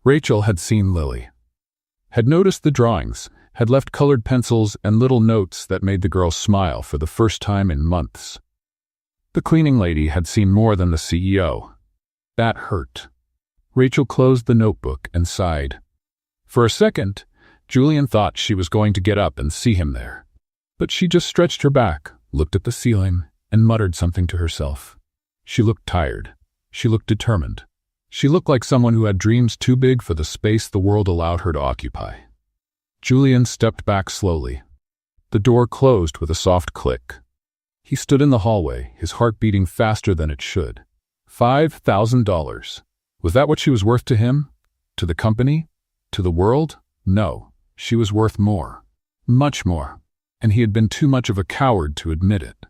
Rachel had seen Lily, had noticed the drawings, had left colored pencils and little notes that made the girl smile for the first time in months. The cleaning lady had seen more than the CEO. That hurt. Rachel closed the notebook and sighed. For a second, Julian thought she was going to get up and see him there. But she just stretched her back, looked at the ceiling, and muttered something to herself. She looked tired. She looked determined. She looked like someone who had dreams too big for the space the world allowed her to occupy. Julian stepped back slowly. The door closed with a soft click. He stood in the hallway, his heart beating faster than it should. $5,000. Was that what she was worth to him? To the company? To the world? No, she was worth more. Much more. And he had been too much of a coward to admit it.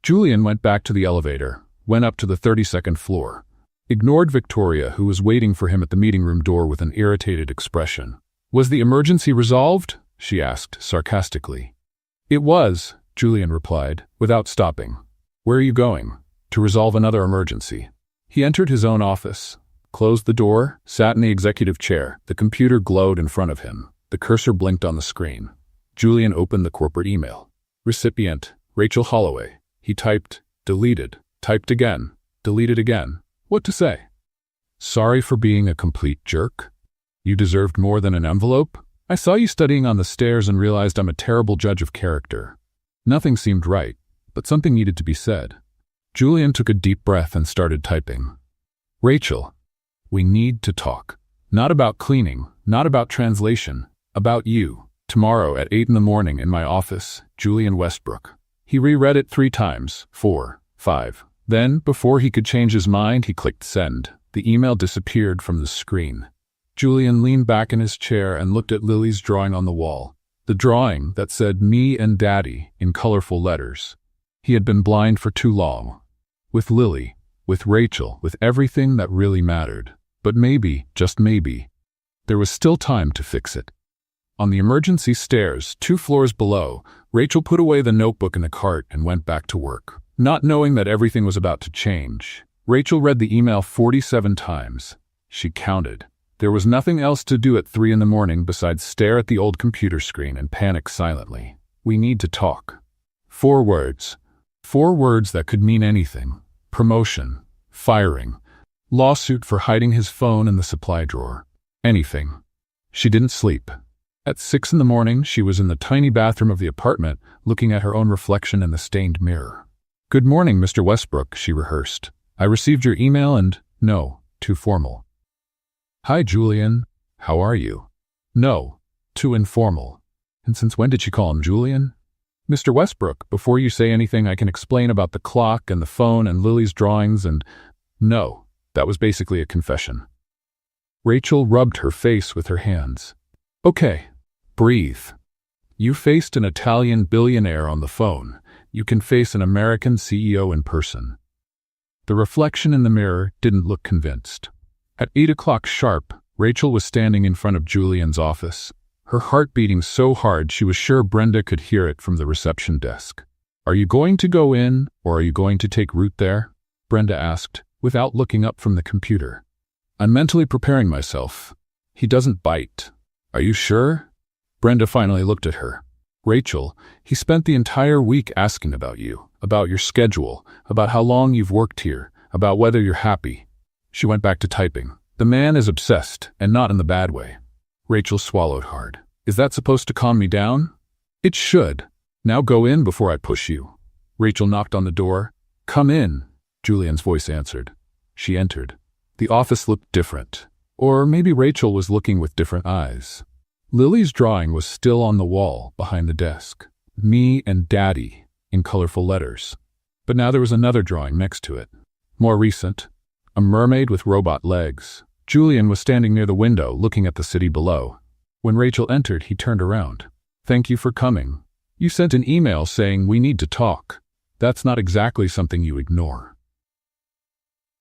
Julian went back to the elevator, went up to the 32nd floor, ignored Victoria, who was waiting for him at the meeting room door with an irritated expression. Was the emergency resolved? She asked sarcastically. It was, Julian replied, without stopping. Where are you going? To resolve another emergency. He entered his own office, closed the door, sat in the executive chair. The computer glowed in front of him. The cursor blinked on the screen. Julian opened the corporate email. Recipient, Rachel Holloway. He typed, deleted, typed again, deleted again. What to say? Sorry for being a complete jerk. You deserved more than an envelope. I saw you studying on the stairs and realized I'm a terrible judge of character. Nothing seemed right, but something needed to be said. Julian took a deep breath and started typing. Rachel, we need to talk. Not about cleaning, not about translation, about you. Tomorrow at 8 a.m. in my office, Julian Westbrook. He reread it 3 times, 4, 5. Then, before he could change his mind, he clicked send. The email disappeared from the screen. Julian leaned back in his chair and looked at Lily's drawing on the wall. The drawing that said me and Daddy in colorful letters. He had been blind for too long. With Lily, with Rachel, with everything that really mattered. But maybe, just maybe, there was still time to fix it. On the emergency stairs, 2 floors below, Rachel put away the notebook in the cart and went back to work. Not knowing that everything was about to change, Rachel read the email 47 times. She counted. There was nothing else to do at 3 a.m. besides stare at the old computer screen and panic silently. We need to talk. 4 words. 4 words that could mean anything. Promotion. Firing. Lawsuit for hiding his phone in the supply drawer. Anything. She didn't sleep. At 6 a.m, she was in the tiny bathroom of the apartment, looking at her own reflection in the stained mirror. Good morning, Mr. Westbrook, she rehearsed. I received your email and, no, too formal. Hi, Julian. How are you? No, too informal. And since when did she call him Julian? Mr. Westbrook, before you say anything, I can explain about the clock and the phone and Lily's drawings and… No, that was basically a confession. Rachel rubbed her face with her hands. Okay, breathe. You faced an Italian billionaire on the phone. You can face an American CEO in person. The reflection in the mirror didn't look convinced. At 8 o'clock sharp, Rachel was standing in front of Julian's office, her heart beating so hard she was sure Brenda could hear it from the reception desk. Are you going to go in, or are you going to take root there? Brenda asked, without looking up from the computer. I'm mentally preparing myself. He doesn't bite. Are you sure? Brenda finally looked at her. Rachel, he spent the entire week asking about you, about your schedule, about how long you've worked here, about whether you're happy. She went back to typing. The man is obsessed, and not in the bad way. Rachel swallowed hard. Is that supposed to calm me down? It should. Now go in before I push you. Rachel knocked on the door. Come in, Julian's voice answered. She entered. The office looked different. Or maybe Rachel was looking with different eyes. Lily's drawing was still on the wall behind the desk. Me and Daddy, in colorful letters. But now there was another drawing next to it. More recent. A mermaid with robot legs. Julian was standing near the window, looking at the city below. When Rachel entered, he turned around. Thank you for coming. You sent an email saying we need to talk. That's not exactly something you ignore.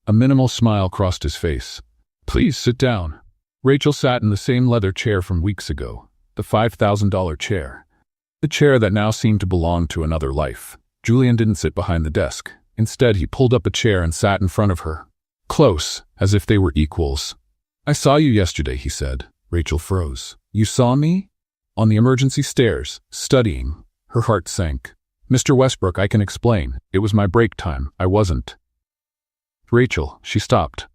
A minimal smile crossed his face. Please sit down. Rachel sat in the same leather chair from weeks ago, the $5,000 chair. The chair that now seemed to belong to another life. Julian didn't sit behind the desk. Instead, he pulled up a chair and sat in front of her. Close, as if they were equals. I saw you yesterday, he said. Rachel froze. You saw me? On the emergency stairs, studying. Her heart sank. Mr. Westbrook, I can explain. It was my break time. I wasn't. Rachel, she stopped.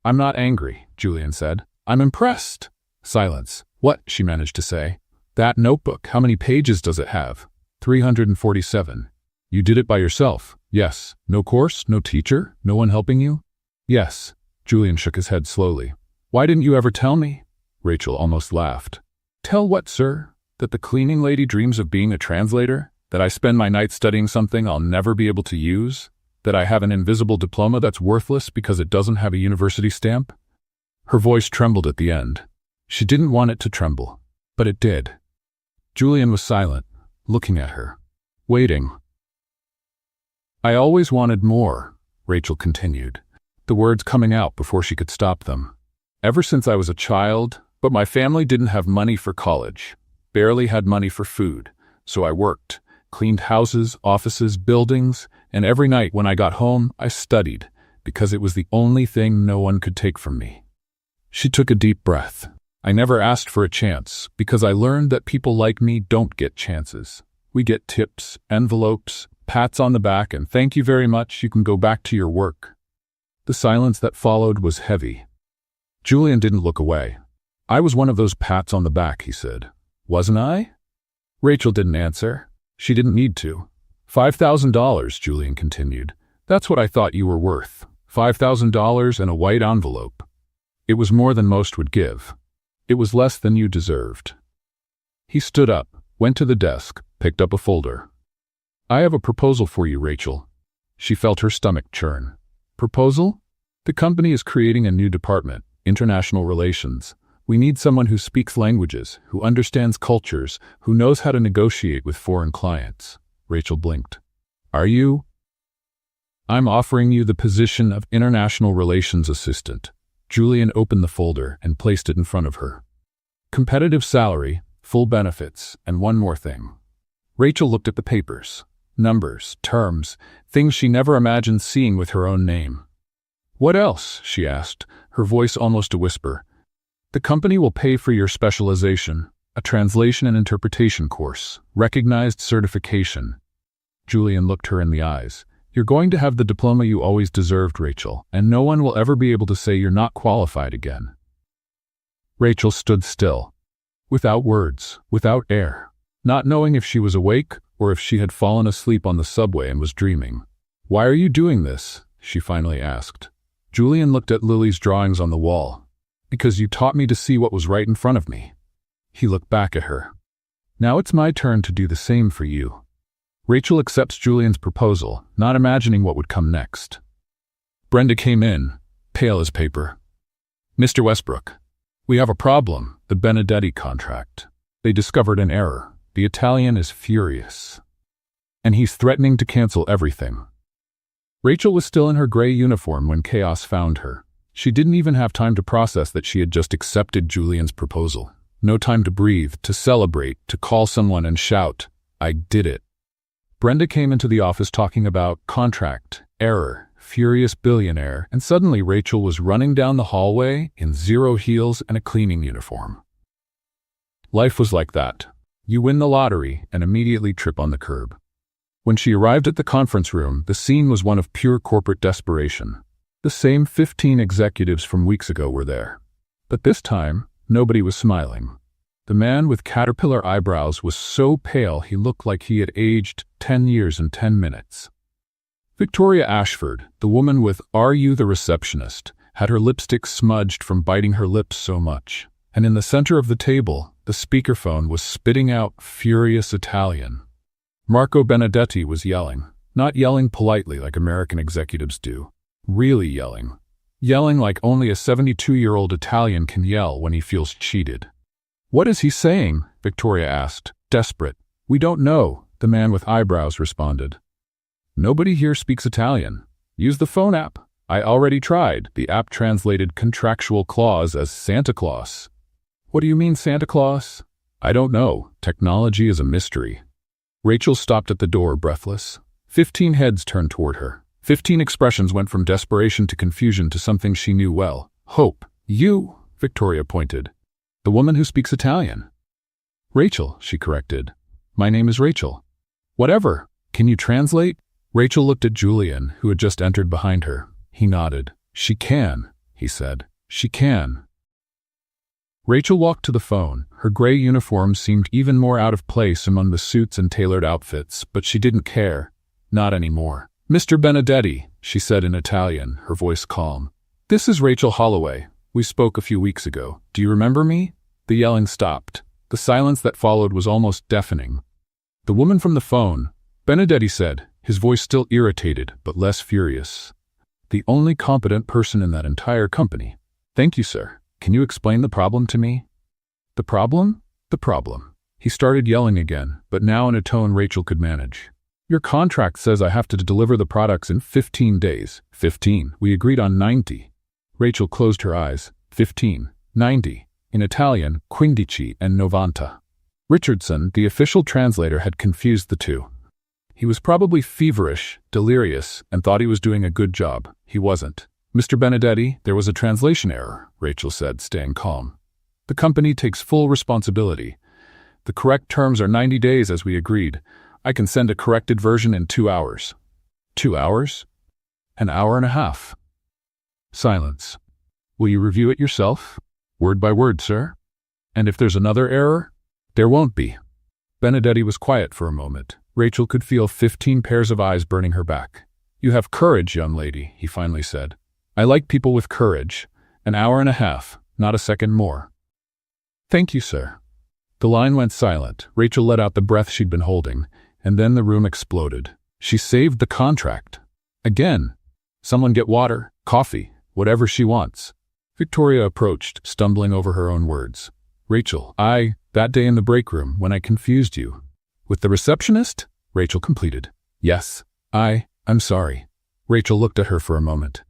I'm not angry, Julian said. I'm impressed. Silence. What? She managed to say. That notebook, how many pages does it have? 347. You did it by yourself? Yes. No course? No teacher? No one helping you? Yes. Julian shook his head slowly. Why didn't you ever tell me? Rachel almost laughed. Tell what, sir? That the cleaning lady dreams of being a translator? That I spend my nights studying something I'll never be able to use? That I have an invisible diploma that's worthless because it doesn't have a university stamp? Her voice trembled at the end. She didn't want it to tremble, but it did. Julian was silent, looking at her, waiting. I always wanted more, Rachel continued, the words coming out before she could stop them. Ever since I was a child, but my family didn't have money for college, barely had money for food, so I worked, cleaned houses, offices, buildings, and every night when I got home, I studied, because it was the only thing no one could take from me. She took a deep breath. I never asked for a chance, because I learned that people like me don't get chances. We get tips, envelopes, Pats on the back and thank you very much, you can go back to your work. The silence that followed was heavy. Julian didn't look away. I was one of those pats on the back, he said. Wasn't I? Rachel didn't answer. She didn't need to. $5,000, Julian continued. That's what I thought you were worth. $5,000 and a white envelope. It was more than most would give. It was less than you deserved. He stood up, went to the desk, picked up a folder. I have a proposal for you, Rachel. She felt her stomach churn. Proposal? The company is creating a new department, international relations. We need someone who speaks languages, who understands cultures, who knows how to negotiate with foreign clients. Rachel blinked. Are you? I'm offering you the position of International Relations Assistant. Julian opened the folder and placed it in front of her. Competitive salary, full benefits, and one more thing. Rachel looked at the papers. Numbers, terms, things she never imagined seeing with her own name. What else? She asked, her voice almost a whisper. The company will pay for your specialization, a translation and interpretation course, recognized certification. Julian looked her in the eyes. You're going to have the diploma you always deserved, Rachel, and no one will ever be able to say you're not qualified again. Rachel stood still, without words, without air, not knowing if she was awake or if she had fallen asleep on the subway and was dreaming. Why are you doing this? She finally asked. Julian looked at Lily's drawings on the wall. Because you taught me to see what was right in front of me. He looked back at her. Now it's my turn to do the same for you. Rachel accepts Julian's proposal, not imagining what would come next. Brenda came in, pale as paper. Mr. Westbrook, we have a problem, the Benedetti contract. They discovered an error. The Italian is furious. And he's threatening to cancel everything. Rachel was still in her gray uniform when chaos found her. She didn't even have time to process that she had just accepted Julian's proposal. No time to breathe, to celebrate, to call someone and shout, I did it. Brenda came into the office talking about contract, error, furious billionaire, and suddenly Rachel was running down the hallway in zero heels and a cleaning uniform. Life was like that. You win the lottery and immediately trip on the curb. When she arrived at the conference room, the scene was one of pure corporate desperation. The same 15 executives from weeks ago were there. But this time, nobody was smiling. The man with caterpillar eyebrows was so pale he looked like he had aged 10 years and 10 minutes. Victoria Ashford, the woman with "Are you the receptionist?" had her lipstick smudged from biting her lips so much. And in the center of the table, the speakerphone was spitting out furious Italian. Marco Benedetti was yelling, not yelling politely like American executives do, really yelling. Yelling like only a 72-year-old Italian can yell when he feels cheated. What is he saying? Victoria asked, desperate. We don't know, the man with eyebrows responded. Nobody here speaks Italian. Use the phone app. I already tried. The app translated contractual clause as Santa Claus. What do you mean, Santa Claus? I don't know. Technology is a mystery. Rachel stopped at the door, breathless. 15 heads turned toward her. 15 expressions went from desperation to confusion to something she knew well. Hope. You, Victoria pointed. The woman who speaks Italian. Rachel, she corrected. My name is Rachel. Whatever. Can you translate? Rachel looked at Julian, who had just entered behind her. He nodded. She can, he said. She can. Rachel walked to the phone. Her gray uniform seemed even more out of place among the suits and tailored outfits, but she didn't care. Not anymore. Mr. Benedetti, she said in Italian, her voice calm. This is Rachel Holloway. We spoke a few weeks ago. Do you remember me? The yelling stopped. The silence that followed was almost deafening. The woman from the phone, Benedetti said, his voice still irritated but less furious. The only competent person in that entire company. Thank you, sir. Can you explain the problem to me? The problem? The problem. He started yelling again, but now in a tone Rachel could manage. Your contract says I have to deliver the products in 15 days. 15. We agreed on 90. Rachel closed her eyes. 15. 90. In Italian, 15 and 90. Richardson, the official translator, had confused the two. He was probably feverish, delirious, and thought he was doing a good job. He wasn't. Mr. Benedetti, there was a translation error, Rachel said, staying calm. The company takes full responsibility. The correct terms are 90 days as we agreed. I can send a corrected version in 2 hours. 2 hours? An hour and a half. Silence. Will you review it yourself? Word by word, sir. And if there's another error? There won't be. Benedetti was quiet for a moment. Rachel could feel 15 pairs of eyes burning her back. You have courage, young lady, he finally said. I like people with courage. An hour and a half, not a second more. Thank you, sir. The line went silent. Rachel let out the breath she'd been holding, and then the room exploded. She saved the contract. Again. Someone get water, coffee, whatever she wants. Victoria approached, stumbling over her own words. Rachel, that day in the break room when I confused you. With the receptionist? Rachel completed. Yes, I'm sorry. Rachel looked at her for a moment.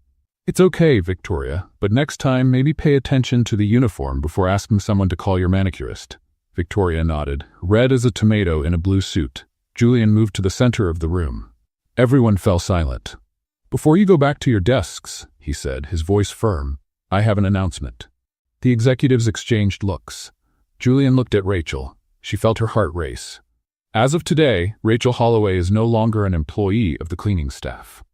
It's okay, Victoria, but next time maybe pay attention to the uniform before asking someone to call your manicurist. Victoria nodded, red as a tomato in a blue suit. Julian moved to the center of the room. Everyone fell silent. Before you go back to your desks, he said, his voice firm, I have an announcement. The executives exchanged looks. Julian looked at Rachel. She felt her heart race. As of today, Rachel Holloway is no longer an employee of the cleaning staff.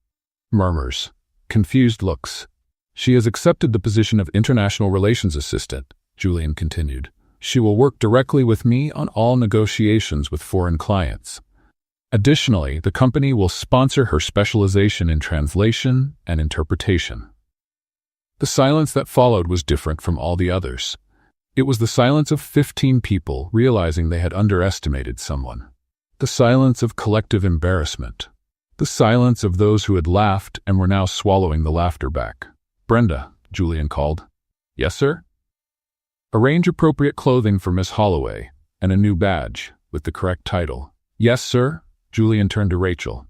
Murmurs. Confused looks. She has accepted the position of International Relations Assistant, Julian continued. She will work directly with me on all negotiations with foreign clients. Additionally, the company will sponsor her specialization in translation and interpretation. The silence that followed was different from all the others. It was the silence of 15 people realizing they had underestimated someone. The silence of collective embarrassment. The silence of those who had laughed and were now swallowing the laughter back. Brenda, Julian called. Yes, sir? Arrange appropriate clothing for Miss Holloway and a new badge with the correct title. Yes, sir? Julian turned to Rachel.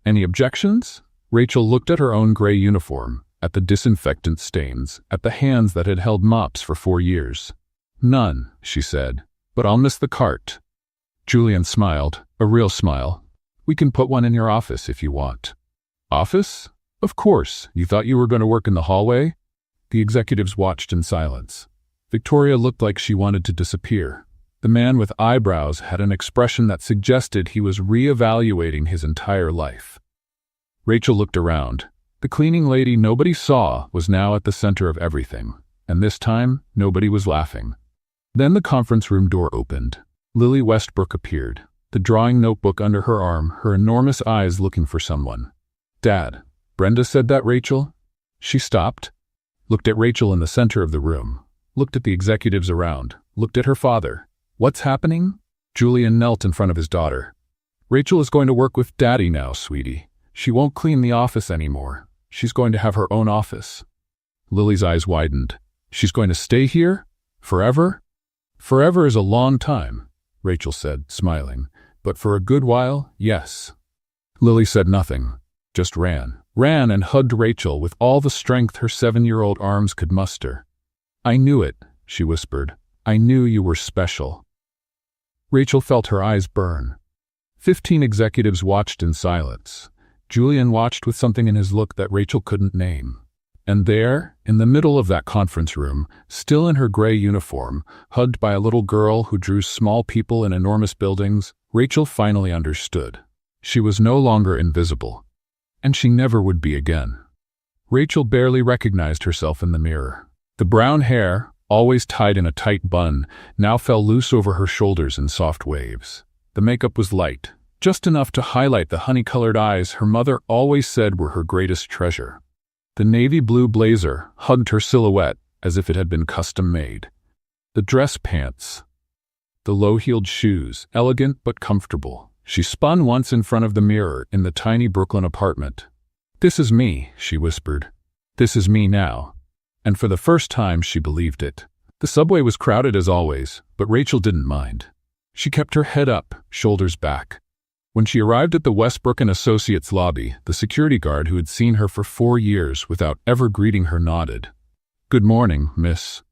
Any objections? Rachel looked at her own gray uniform, at the disinfectant stains, at the hands that had held mops for 4 years. None, she said, but I'll miss the cart. Julian smiled, a real smile. We can put one in your office if you want. Office? Of course. You thought you were going to work in the hallway? The executives watched in silence. Victoria looked like she wanted to disappear. The man with eyebrows had an expression that suggested he was re-evaluating his entire life. Rachel looked around. The cleaning lady nobody saw was now at the center of everything, and this time, nobody was laughing. Then the conference room door opened. Lily Westbrook appeared, the drawing notebook under her arm, her enormous eyes looking for someone. Dad, Brenda said that, Rachel? She stopped, looked at Rachel in the center of the room, looked at the executives around, looked at her father. What's happening? Julian knelt in front of his daughter. Rachel is going to work with Daddy now, sweetie. She won't clean the office anymore. She's going to have her own office. Lily's eyes widened. She's going to stay here? Forever? Forever is a long time, Rachel said, smiling. But for a good while, yes. Lily said nothing, just ran and hugged Rachel with all the strength her 7-year-old arms could muster. I knew it, she whispered. I knew you were special. Rachel felt her eyes burn. 15 executives watched in silence. Julian watched with something in his look that Rachel couldn't name. And there, in the middle of that conference room, still in her gray uniform, hugged by a little girl who drew small people in enormous buildings, Rachel finally understood. She was no longer invisible. And she never would be again. Rachel barely recognized herself in the mirror. The brown hair, always tied in a tight bun, now fell loose over her shoulders in soft waves. The makeup was light, just enough to highlight the honey-colored eyes her mother always said were her greatest treasure. The navy blue blazer hugged her silhouette as if it had been custom-made. The dress pants, the low-heeled shoes, elegant but comfortable. She spun once in front of the mirror in the tiny Brooklyn apartment. This is me, she whispered. This is me now. And for the first time she believed it. The subway was crowded as always, but Rachel didn't mind. She kept her head up, shoulders back. When she arrived at the Westbrook & Associates lobby, the security guard who had seen her for 4 years without ever greeting her nodded. Good morning, miss.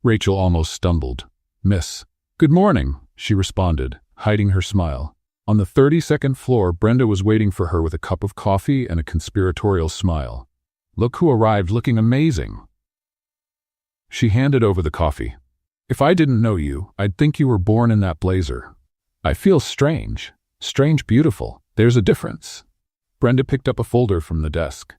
Rachel almost stumbled. Miss. Good morning, she responded, hiding her smile. On the 32nd floor, Brenda was waiting for her with a cup of coffee and a conspiratorial smile. Look who arrived looking amazing. She handed over the coffee. If I didn't know you, I'd think you were born in that blazer. I feel strange. Strange, beautiful. There's a difference. Brenda picked up a folder from the desk.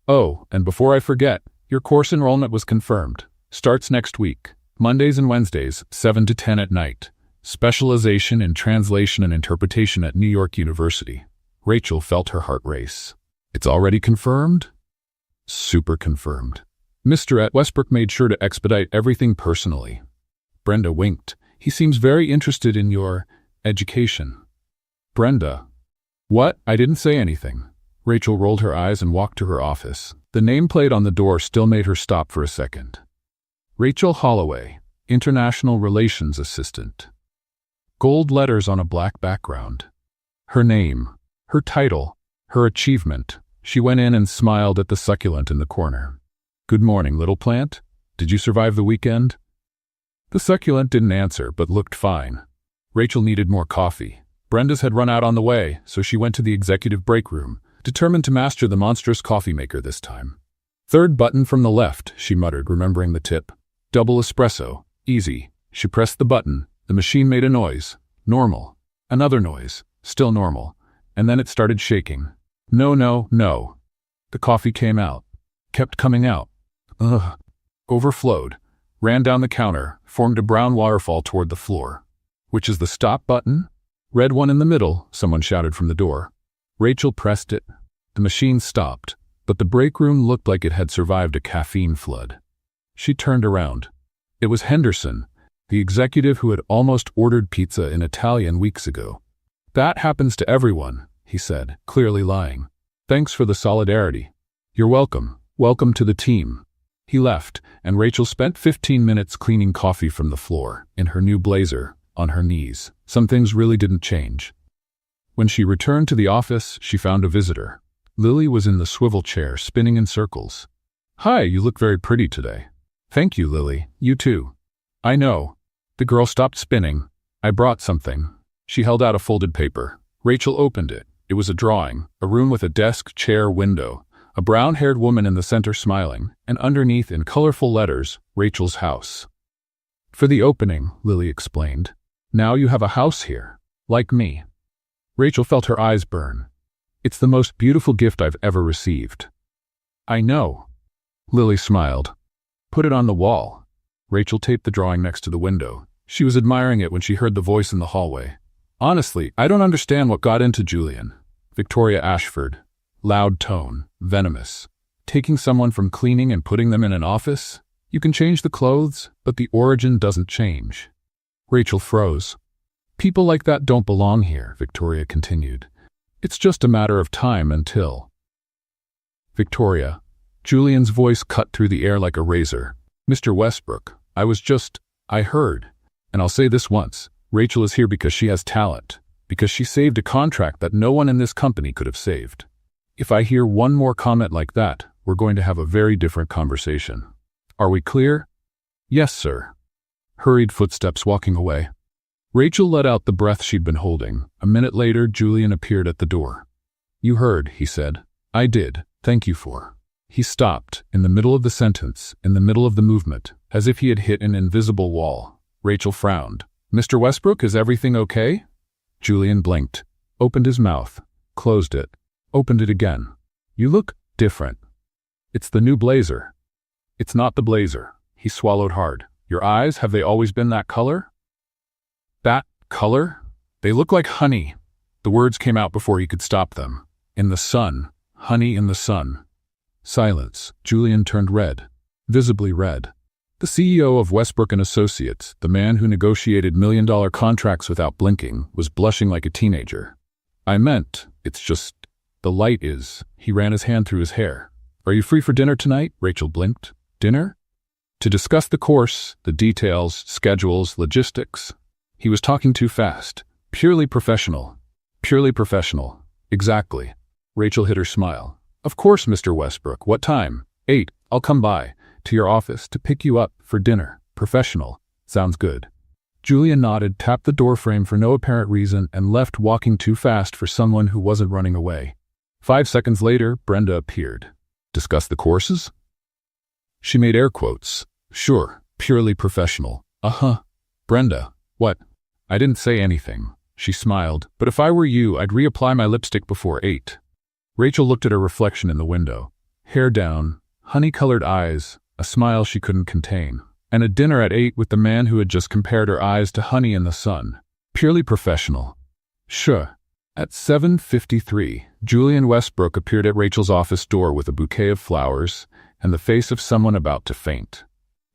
Oh, and before I forget, your course enrollment was confirmed. Starts next week. Mondays and Wednesdays, 7 to 10 at night. Specialization in translation and interpretation at New York University. Rachel felt her heart race. It's already confirmed? Super confirmed. Mr. Westbrook made sure to expedite everything personally. Brenda winked. He seems very interested in your education. Brenda. What? I didn't say anything. Rachel rolled her eyes and walked to her office. The nameplate on the door still made her stop for a second. Rachel Holloway, International Relations Assistant. Gold letters on a black background. Her name, her title, her achievement. She went in and smiled at the succulent in the corner. Good morning, little plant. Did you survive the weekend? The succulent didn't answer, but looked fine. Rachel needed more coffee. Brenda's had run out on the way, so she went to the executive break room, determined to master the monstrous coffee maker this time. Third button from the left, she muttered, remembering the tip. Double espresso. Easy. She pressed the button. The machine made a noise. Normal. Another noise. Still normal. And then it started shaking. No, no, no. The coffee came out. Kept coming out. Ugh. Overflowed. Ran down the counter, formed a brown waterfall toward the floor. Which is the stop button? Red one in the middle, someone shouted from the door. Rachel pressed it. The machine stopped, but the break room looked like it had survived a caffeine flood. She turned around. It was Henderson, the executive who had almost ordered pizza in Italian weeks ago. That happens to everyone, he said, clearly lying. Thanks for the solidarity. You're welcome. Welcome to the team. He left, and Rachel spent 15 minutes cleaning coffee from the floor, in her new blazer, on her knees. Some things really didn't change. When she returned to the office, she found a visitor. Lily was in the swivel chair, spinning in circles. Hi, you look very pretty today. Thank you, Lily. You too. I know. The girl stopped spinning. I brought something. She held out a folded paper. Rachel opened it. It was a drawing, a room with a desk, chair, window, a brown-haired woman in the center smiling, and underneath in colorful letters, Rachel's house. For the opening, Lily explained. Now you have a house here, like me. Rachel felt her eyes burn. It's the most beautiful gift I've ever received. I know. Lily smiled. Put it on the wall. Rachel taped the drawing next to the window. She was admiring it when she heard the voice in the hallway. Honestly, I don't understand what got into Julian. Victoria Ashford. Loud tone, venomous. Taking someone from cleaning and putting them in an office? You can change the clothes, but the origin doesn't change. Rachel froze. People like that don't belong here, Victoria continued. It's just a matter of time until... Victoria. Julian's voice cut through the air like a razor. Mr. Westbrook, I heard. And I'll say this once. Rachel is here because she has talent. Because she saved a contract that no one in this company could have saved. If I hear one more comment like that, we're going to have a very different conversation. Are we clear? Yes, sir. Hurried footsteps walking away. Rachel let out the breath she'd been holding. A minute later, Julian appeared at the door. You heard, he said. I did. Thank you for. He stopped, in the middle of the sentence, in the middle of the movement, as if he had hit an invisible wall. Rachel frowned. Mr. Westbrook, is everything okay? Julian blinked, opened his mouth, closed it, opened it again. You look different. It's the new blazer. It's not the blazer. He swallowed hard. Your eyes, have they always been that color? That color? They look like honey. The words came out before he could stop them. In the sun. Honey in the sun. Silence. Julian turned red. Visibly red. The CEO of Westbrook & Associates, the man who negotiated million-dollar contracts without blinking, was blushing like a teenager. I meant, it's just, the light is. He ran his hand through his hair. Are you free for dinner tonight? Rachel blinked. Dinner? To discuss the course, the details, schedules, logistics. He was talking too fast. Purely professional. Purely professional. Exactly. Rachel hid her smile. Of course, Mr. Westbrook. What time? 8. I'll come by. To your office to pick you up for dinner. Professional. Sounds good. Julian nodded, tapped the doorframe for no apparent reason, and left walking too fast for someone who wasn't running away. 5 seconds later, Brenda appeared. Discuss the courses? She made air quotes. Sure. Purely professional. Uh-huh. Brenda. What? I didn't say anything. She smiled. But if I were you, I'd reapply my lipstick before 8. Rachel looked at her reflection in the window. Hair down, honey-colored eyes, a smile she couldn't contain, and a dinner at 8 with the man who had just compared her eyes to honey in the sun. Purely professional. Sure. At 7:53, Julian Westbrook appeared at Rachel's office door with a bouquet of flowers and the face of someone about to faint.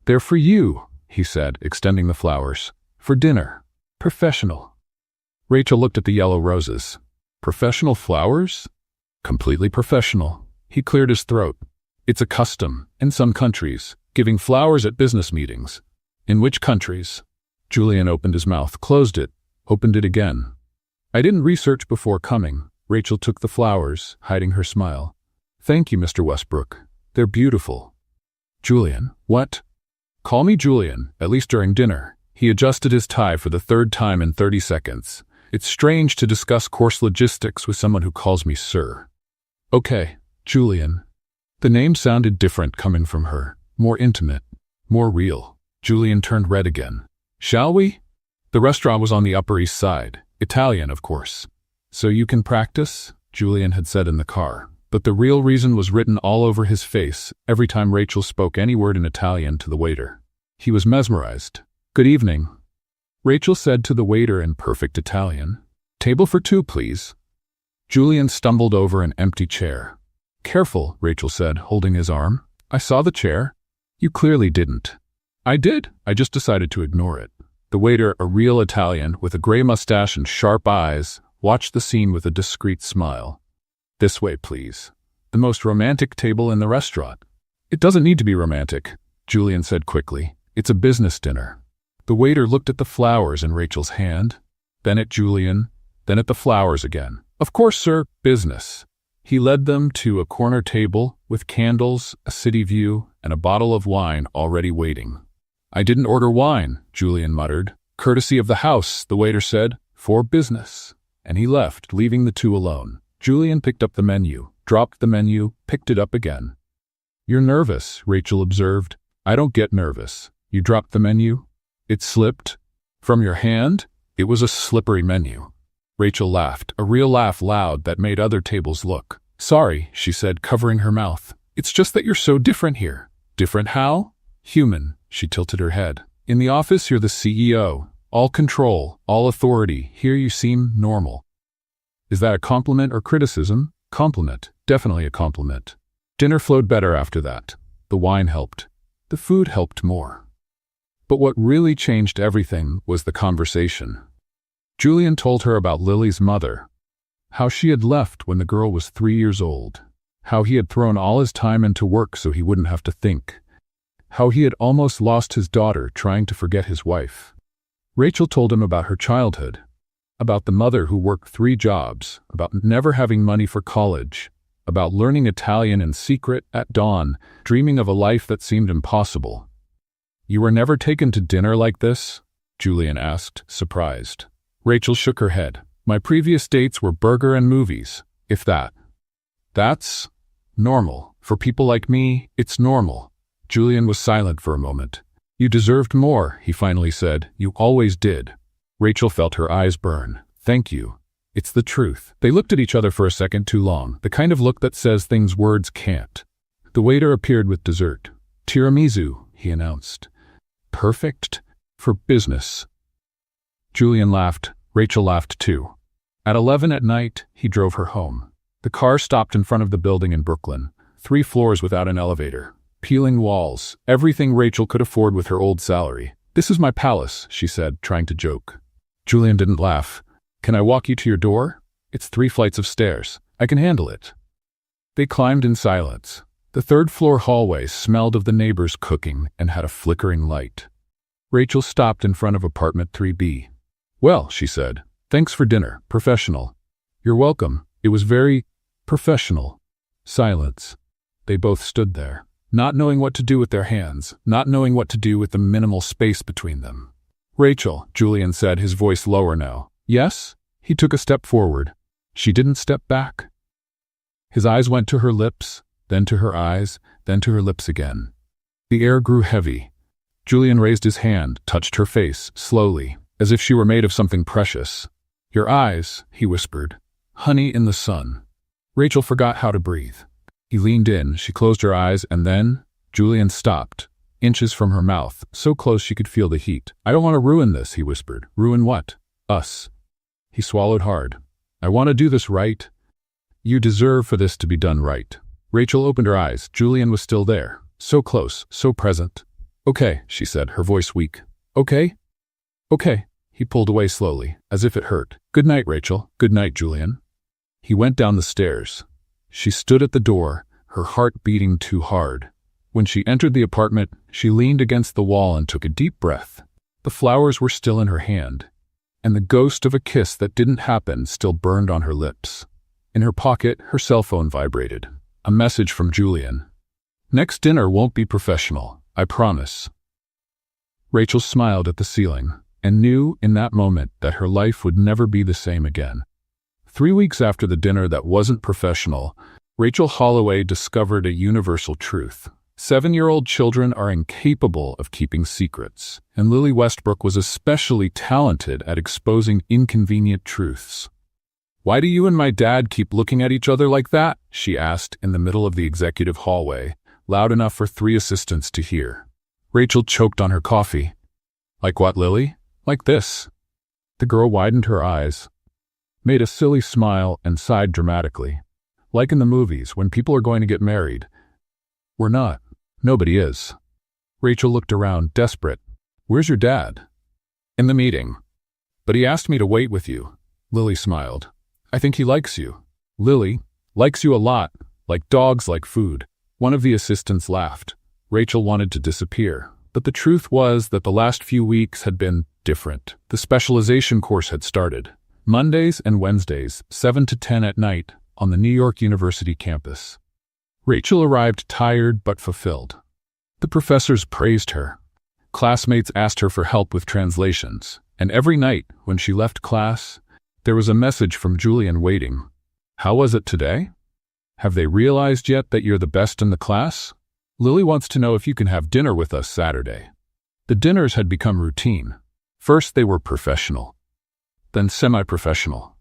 "They're for you," he said, extending the flowers. "For dinner. Professional." Rachel looked at the yellow roses. Professional flowers? Completely professional. He cleared his throat. It's a custom, in some countries, giving flowers at business meetings. In which countries? Julian opened his mouth, closed it, opened it again. I didn't research before coming. Rachel took the flowers, hiding her smile. Thank you, Mr. Westbrook. They're beautiful. Julian, what? Call me Julian, at least during dinner. He adjusted his tie for the 3rd time in 30 seconds. It's strange to discuss course logistics with someone who calls me sir. Okay, Julian. The name sounded different coming from her, more intimate, more real. Julian turned red again. Shall we? The restaurant was on the Upper East Side. Italian, of course. So you can practice? Julian had said in the car. But the real reason was written all over his face every time Rachel spoke any word in Italian to the waiter. He was mesmerized. Good evening. Rachel said to the waiter in perfect Italian. Table for 2, please. Julian stumbled over an empty chair. Careful, Rachel said, holding his arm. I saw the chair. You clearly didn't. I did. I just decided to ignore it. The waiter, a real Italian with a gray mustache and sharp eyes, watched the scene with a discreet smile. This way, please. The most romantic table in the restaurant. It doesn't need to be romantic, Julian said quickly. It's a business dinner. The waiter looked at the flowers in Rachel's hand, then at Julian, then at the flowers again. Of course, sir, business. He led them to a corner table with candles, a city view, and a bottle of wine already waiting. I didn't order wine, Julian muttered. Courtesy of the house, the waiter said, for business. And he left, leaving the two alone. Julian picked up the menu, dropped the menu, picked it up again. You're nervous, Rachel observed. I don't get nervous. You dropped the menu? It slipped? From your hand? It was a slippery menu. Rachel laughed, a real laugh loud that made other tables look. Sorry, she said, covering her mouth. It's just that you're so different here. Different how? Human, she tilted her head. In the office, you're the CEO. All control, all authority. Here you seem normal. Is that a compliment or criticism? Compliment. Definitely a compliment. Dinner flowed better after that. The wine helped. The food helped more. But what really changed everything was the conversation. Julian told her about Lily's mother, how she had left when the girl was 3 years old, how he had thrown all his time into work so he wouldn't have to think, how he had almost lost his daughter trying to forget his wife. Rachel told him about her childhood, about the mother who worked 3 jobs, about never having money for college, about learning Italian in secret at dawn, dreaming of a life that seemed impossible. You were never taken to dinner like this? Julian asked, surprised. Rachel shook her head. My previous dates were burger and movies, if that. That's normal. For people like me, it's normal. Julian was silent for a moment. You deserved more, he finally said. You always did. Rachel felt her eyes burn. Thank you. It's the truth. They looked at each other for a second too long, the kind of look that says things words can't. The waiter appeared with dessert. Tiramisu, he announced. Perfect for business. Julian laughed. Rachel laughed too. At 11 at night, he drove her home. The car stopped in front of the building in Brooklyn, 3 floors without an elevator. Peeling walls, everything Rachel could afford with her old salary. This is my palace, she said, trying to joke. Julian didn't laugh. Can I walk you to your door? It's 3 flights of stairs. I can handle it. They climbed in silence. The 3rd floor hallway smelled of the neighbors cooking and had a flickering light. Rachel stopped in front of apartment 3B. Well, she said, thanks for dinner, professional. You're welcome. It was very professional. Silence. They both stood there, not knowing what to do with their hands, not knowing what to do with the minimal space between them. Rachel, Julian said, his voice lower now. Yes? He took a step forward. She didn't step back. His eyes went to her lips, then to her eyes, then to her lips again. The air grew heavy. Julian raised his hand, touched her face, slowly, as if she were made of something precious. Your eyes, he whispered. Honey in the sun. Rachel forgot how to breathe. He leaned in, she closed her eyes, and then Julian stopped, inches from her mouth, so close she could feel the heat. I don't want to ruin this, he whispered. Ruin what? Us. He swallowed hard. I want to do this right. You deserve for this to be done right. Rachel opened her eyes. Julian was still there. So close, so present. Okay, she said, her voice weak. Okay? Okay. He pulled away slowly, as if it hurt. Good night, Rachel. Good night, Julian. He went down the stairs. She stood at the door, her heart beating too hard. When she entered the apartment, she leaned against the wall and took a deep breath. The flowers were still in her hand, and the ghost of a kiss that didn't happen still burned on her lips. In her pocket, her cell phone vibrated. A message from Julian. Next dinner won't be professional, I promise. Rachel smiled at the ceiling and knew in that moment that her life would never be the same again. 3 weeks after the dinner that wasn't professional, Rachel Holloway discovered a universal truth. 7-year-old children are incapable of keeping secrets, and Lily Westbrook was especially talented at exposing inconvenient truths. Why do you and my dad keep looking at each other like that? She asked in the middle of the executive hallway, loud enough for 3 assistants to hear. Rachel choked on her coffee. Like what, Lily? Like this. The girl widened her eyes, made a silly smile, and sighed dramatically. Like in the movies, when people are going to get married. We're not. Nobody is. Rachel looked around, desperate. Where's your dad? In the meeting. But he asked me to wait with you. Lily smiled. I think he likes you. Lily likes you a lot, like dogs like food. One of the assistants laughed. Rachel wanted to disappear, but the truth was that the last few weeks had been different. The specialization course had started. Mondays and Wednesdays, 7 to 10 at night, on the New York University campus. Rachel arrived tired but fulfilled. The professors praised her. Classmates asked her for help with translations, and every night, when she left class, there was a message from Julian waiting. How was it today? Have they realized yet that you're the best in the class? Lily wants to know if you can have dinner with us Saturday. The dinners had become routine. First they were professional, then semi-professional,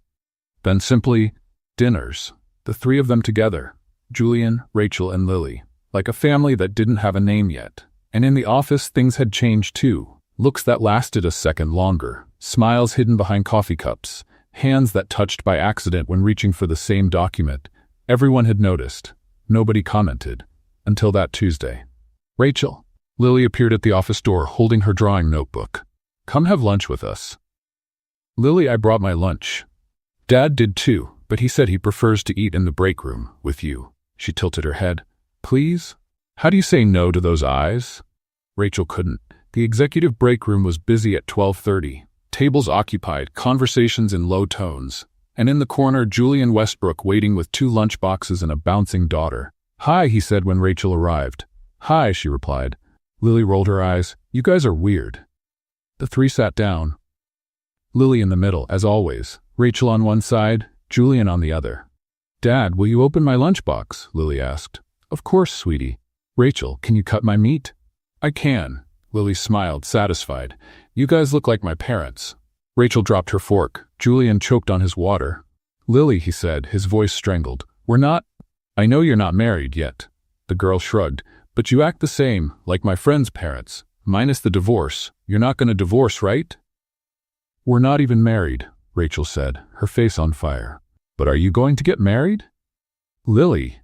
then simply dinners, the 3 of them together, Julian, Rachel, and Lily, like a family that didn't have a name yet. And in the office things had changed too, looks that lasted a second longer, smiles hidden behind coffee cups, hands that touched by accident when reaching for the same document. Everyone had noticed. Nobody commented. Until that Tuesday. Rachel. Lily appeared at the office door holding her drawing notebook. Come have lunch with us. Lily, I brought my lunch. Dad did too, but he said he prefers to eat in the break room with you. She tilted her head. Please? How do you say no to those eyes? Rachel couldn't. The executive break room was busy at 12:30. Tables occupied, conversations in low tones, and in the corner Julian Westbrook waiting with 2 lunch boxes and a bouncing daughter. Hi, he said when Rachel arrived. Hi, she replied. Lily rolled her eyes. You guys are weird. The 3 sat down. Lily in the middle, as always. Rachel on one side, Julian on the other. Dad, will you open my lunchbox? Lily asked. Of course, sweetie. Rachel, can you cut my meat? I can. Lily smiled, satisfied. You guys look like my parents. Rachel dropped her fork. Julian choked on his water. Lily, he said, his voice strangled. We're not. I know you're not married yet. The girl shrugged. But you act the same, like my friend's parents. Minus the divorce. You're not going to divorce, right? We're not even married, Rachel said, her face on fire. But are you going to get married? Lily.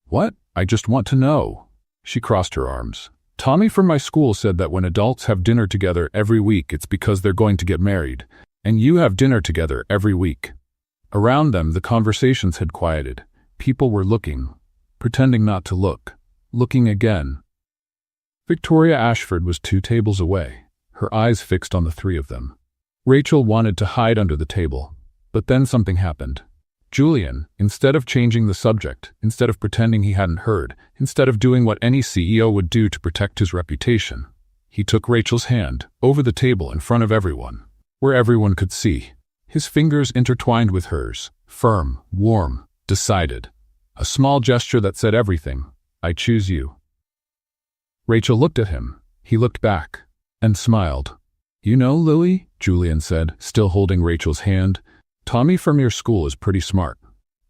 What? I just want to know. She crossed her arms. Tommy from my school said that when adults have dinner together every week, it's because they're going to get married. And you have dinner together every week. Around them, the conversations had quieted. People were looking, pretending not to look, looking again. Victoria Ashford was 2 tables away, her eyes fixed on the 3 of them. Rachel wanted to hide under the table, but then something happened. Julian, instead of changing the subject, instead of pretending he hadn't heard, instead of doing what any CEO would do to protect his reputation, he took Rachel's hand, over the table in front of everyone, where everyone could see. His fingers intertwined with hers, firm, warm, decided. A small gesture that said everything. I choose you. Rachel looked at him. He looked back, and smiled. You know, Lily, Julian said, still holding Rachel's hand, Tommy from your school is pretty smart.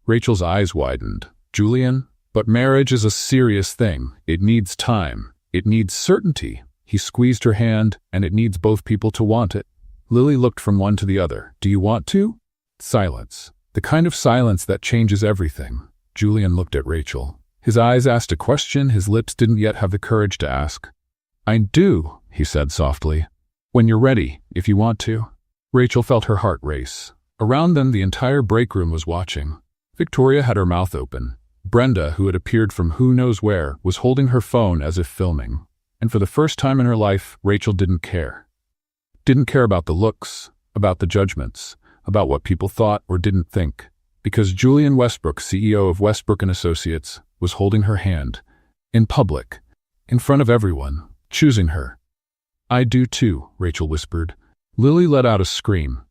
Rachel's eyes widened. Julian, but marriage is a serious thing. It needs time. It needs certainty. He squeezed her hand, and it needs both people to want it. Lily looked from one to the other. Do you want to? Silence. The kind of silence that changes everything. Julian looked at Rachel. His eyes asked a question his lips didn't yet have the courage to ask. I do, he said softly. When you're ready, if you want to. Rachel felt her heart race. Around them, the entire break room was watching. Victoria had her mouth open. Brenda, who had appeared from who knows where, was holding her phone as if filming. And for the first time in her life, Rachel didn't care. Didn't care about the looks, about the judgments, about what people thought or didn't think. Because Julian Westbrook, CEO of Westbrook & Associates, was holding her hand. In public. In front of everyone. Choosing her. I do too, Rachel whispered. Lily let out a scream.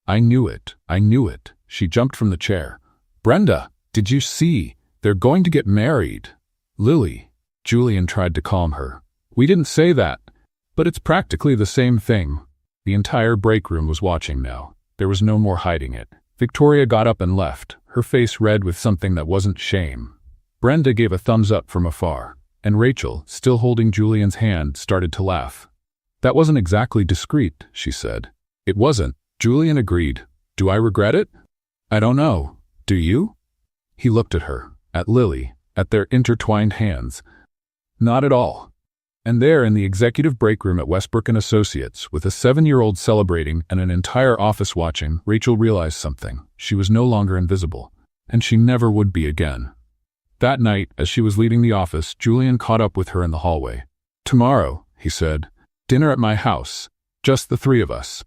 I knew it. I knew it. She jumped from the chair. Brenda, did you see? They're going to get married. Lily. Julian tried to calm her. We didn't say that. But it's practically the same thing. The entire break room was watching now. There was no more hiding it. Victoria got up and left, her face red with something that wasn't shame. Brenda gave a thumbs up from afar, and Rachel, still holding Julian's hand, started to laugh. That wasn't exactly discreet, she said. It wasn't, Julian agreed. Do I regret it? I don't know. Do you? He looked at her, at Lily, at their intertwined hands. Not at all. And there in the executive break room at Westbrook & Associates, with a 7-year-old celebrating and an entire office watching, Rachel realized something. She was no longer invisible, and she never would be again. That night, as she was leaving the office, Julian caught up with her in the hallway. Tomorrow, he said, dinner at my house, just the three of us.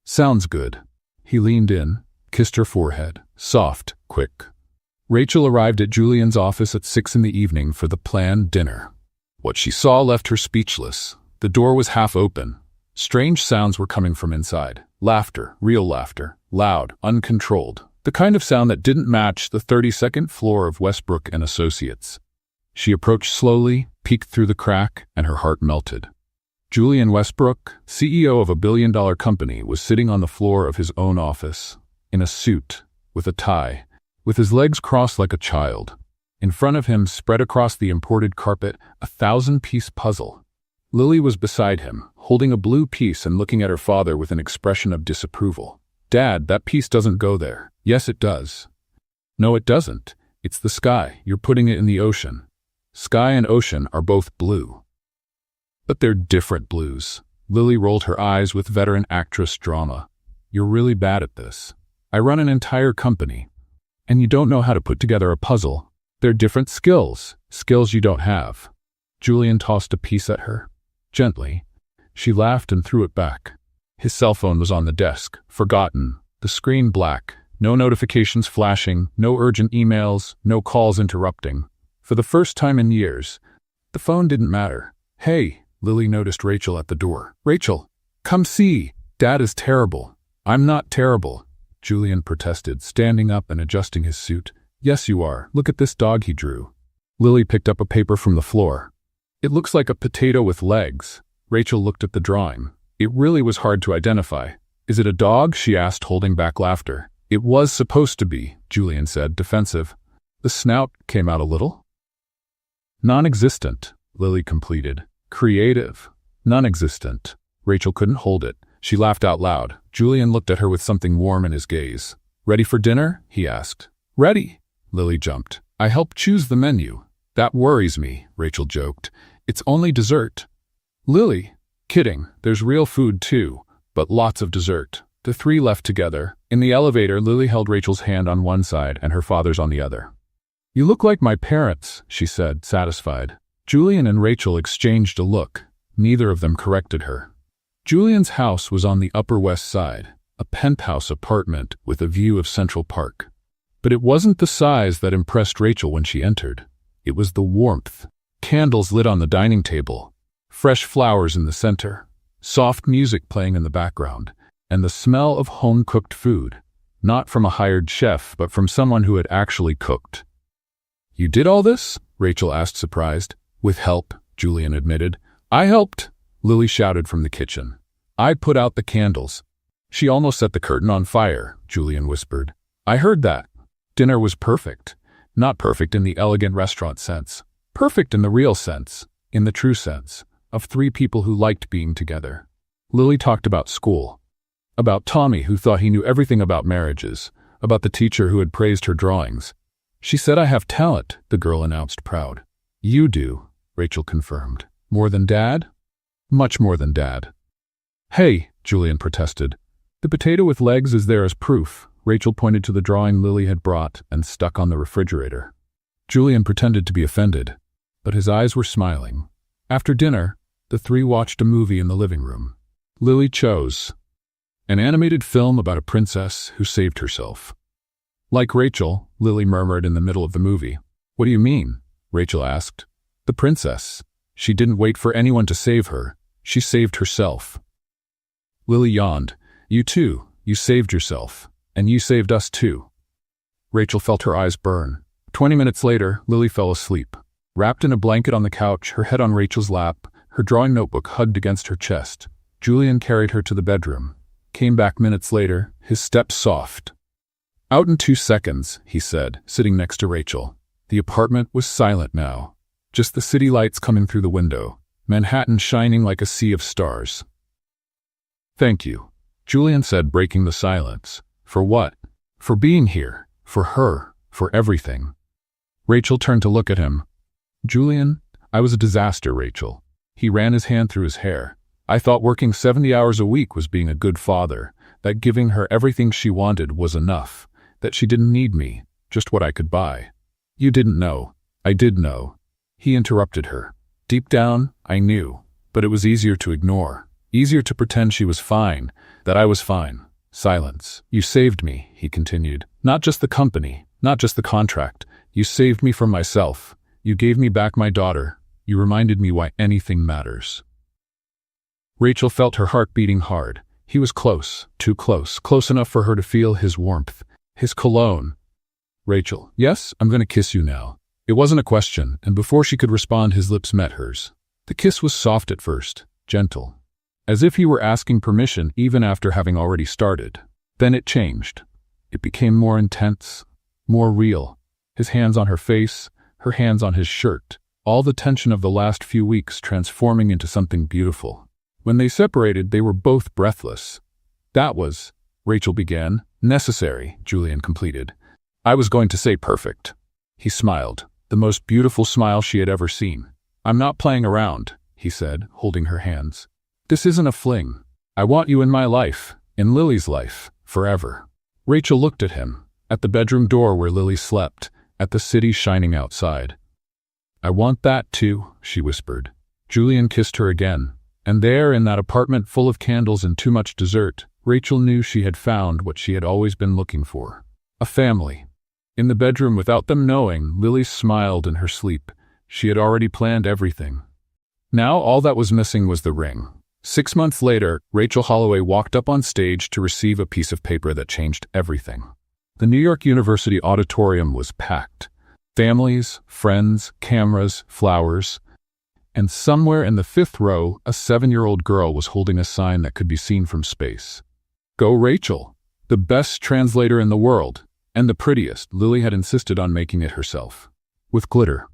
Sounds good. He leaned in, kissed her forehead, soft, quick. Rachel arrived at Julian's office at 6 p.m. for the planned dinner. What she saw left her speechless. The door was half open. Strange sounds were coming from inside. Laughter, real laughter, loud, uncontrolled. The kind of sound that didn't match the 32nd floor of Westbrook & Associates. She approached slowly, peeked through the crack, and her heart melted. Julian Westbrook, CEO of a billion-dollar company, was sitting on the floor of his own office, in a suit, with a tie, with his legs crossed like a child. In front of him, spread across the imported carpet, a 1,000-piece puzzle. Lily was beside him, holding a blue piece and looking at her father with an expression of disapproval. Dad, that piece doesn't go there. Yes, it does. No, it doesn't. It's the sky. You're putting it in the ocean. Sky and ocean are both blue. But they're different blues. Lily rolled her eyes with veteran actress drama. You're really bad at this. I run an entire company, and you don't know how to put together a puzzle. They're different skills, skills you don't have. Julian tossed a piece at her. Gently. She laughed and threw it back. His cell phone was on the desk, forgotten, the screen black, no notifications flashing, no urgent emails, no calls interrupting. For the first time in years, the phone didn't matter. Hey, Lily noticed Rachel at the door. Rachel, come see. Dad is terrible. I'm not terrible, Julian protested, standing up and adjusting his suit. Yes, you are. Look at this dog he drew. Lily picked up a paper from the floor. It looks like a potato with legs. Rachel looked at the drawing. It really was hard to identify. Is it a dog? She asked, holding back laughter. It was supposed to be, Julian said, defensive. The snout came out a little. Non-existent, Lily completed. Creative. Non-existent. Rachel couldn't hold it. She laughed out loud. Julian looked at her with something warm in his gaze. Ready for dinner? He asked. Ready. Lily jumped. I helped choose the menu. That worries me, Rachel joked. It's only dessert. Lily. Kidding. There's real food too, but lots of dessert. The three left together. In the elevator, Lily held Rachel's hand on one side and her father's on the other. You look like my parents, she said, satisfied. Julian and Rachel exchanged a look. Neither of them corrected her. Julian's house was on the Upper West Side, a penthouse apartment with a view of Central Park. But it wasn't the size that impressed Rachel when she entered. It was the warmth. Candles lit on the dining table, fresh flowers in the center, soft music playing in the background, and the smell of home-cooked food, not from a hired chef, but from someone who had actually cooked. You did all this? Rachel asked, surprised. With help, Julian admitted. I helped, Lily shouted from the kitchen. I put out the candles. She almost set the curtain on fire, Julian whispered. I heard that. Dinner was perfect. Not perfect in the elegant restaurant sense. Perfect in the real sense, in the true sense, of three people who liked being together. Lily talked about school. About Tommy, who thought he knew everything about marriages. About the teacher who had praised her drawings. She said, I have talent, the girl announced, proud. You do, Rachel confirmed. More than Dad? Much more than Dad. Hey, Julian protested. The potato with legs is there as proof. Rachel pointed to the drawing Lily had brought and stuck on the refrigerator. Julian pretended to be offended, but his eyes were smiling. After dinner, the three watched a movie in the living room. Lily chose an animated film about a princess who saved herself. Like Rachel, Lily murmured in the middle of the movie. What do you mean? Rachel asked. The princess. She didn't wait for anyone to save her. She saved herself. Lily yawned. You too. You saved yourself. And you saved us too. Rachel felt her eyes burn. 20 minutes later, Lily fell asleep. Wrapped in a blanket on the couch, her head on Rachel's lap, her drawing notebook hugged against her chest. Julian carried her to the bedroom. Came back minutes later, his steps soft. Out in 2 seconds, he said, sitting next to Rachel. The apartment was silent now. Just the city lights coming through the window. Manhattan shining like a sea of stars. Thank you, Julian said, breaking the silence. For what? For being here. For her. For everything. Rachel turned to look at him. Julian, I was a disaster, Rachel. He ran his hand through his hair. I thought working 70 hours a week was being a good father, that giving her everything she wanted was enough, that she didn't need me, just what I could buy. You didn't know. I did know. He interrupted her. Deep down, I knew, but it was easier to ignore, easier to pretend she was fine, that I was fine. Silence. You saved me, he continued. Not just the company, not just the contract. You saved me from myself. You gave me back my daughter. You reminded me why anything matters. Rachel felt her heart beating hard. He was close, too close, close enough for her to feel his warmth, his cologne. Rachel, yes, I'm going to kiss you now. It wasn't a question, and before she could respond, his lips met hers. The kiss was soft at first, gentle, as if he were asking permission even after having already started. Then it changed. It became more intense, more real. His hands on her face, her hands on his shirt, all the tension of the last few weeks transforming into something beautiful. When they separated, they were both breathless. That was, Rachel began. Necessary, Julian completed. I was going to say perfect. He smiled, the most beautiful smile she had ever seen. I'm not playing around, he said, holding her hands. This isn't a fling. I want you in my life, in Lily's life, forever. Rachel looked at him, at the bedroom door where Lily slept, at the city shining outside. I want that too, she whispered. Julian kissed her again. And there, in that apartment full of candles and too much dessert, Rachel knew she had found what she had always been looking for. A family. In the bedroom, without them knowing, Lily smiled in her sleep. She had already planned everything. Now all that was missing was the ring. 6 months later, Rachel Holloway walked up on stage to receive a piece of paper that changed everything. The New York University auditorium was packed. Families, friends, cameras, flowers. And somewhere in the 5th row, a 7-year-old girl was holding a sign that could be seen from space. Go Rachel! The best translator in the world, and the prettiest. Lily had insisted on making it herself. With glitter.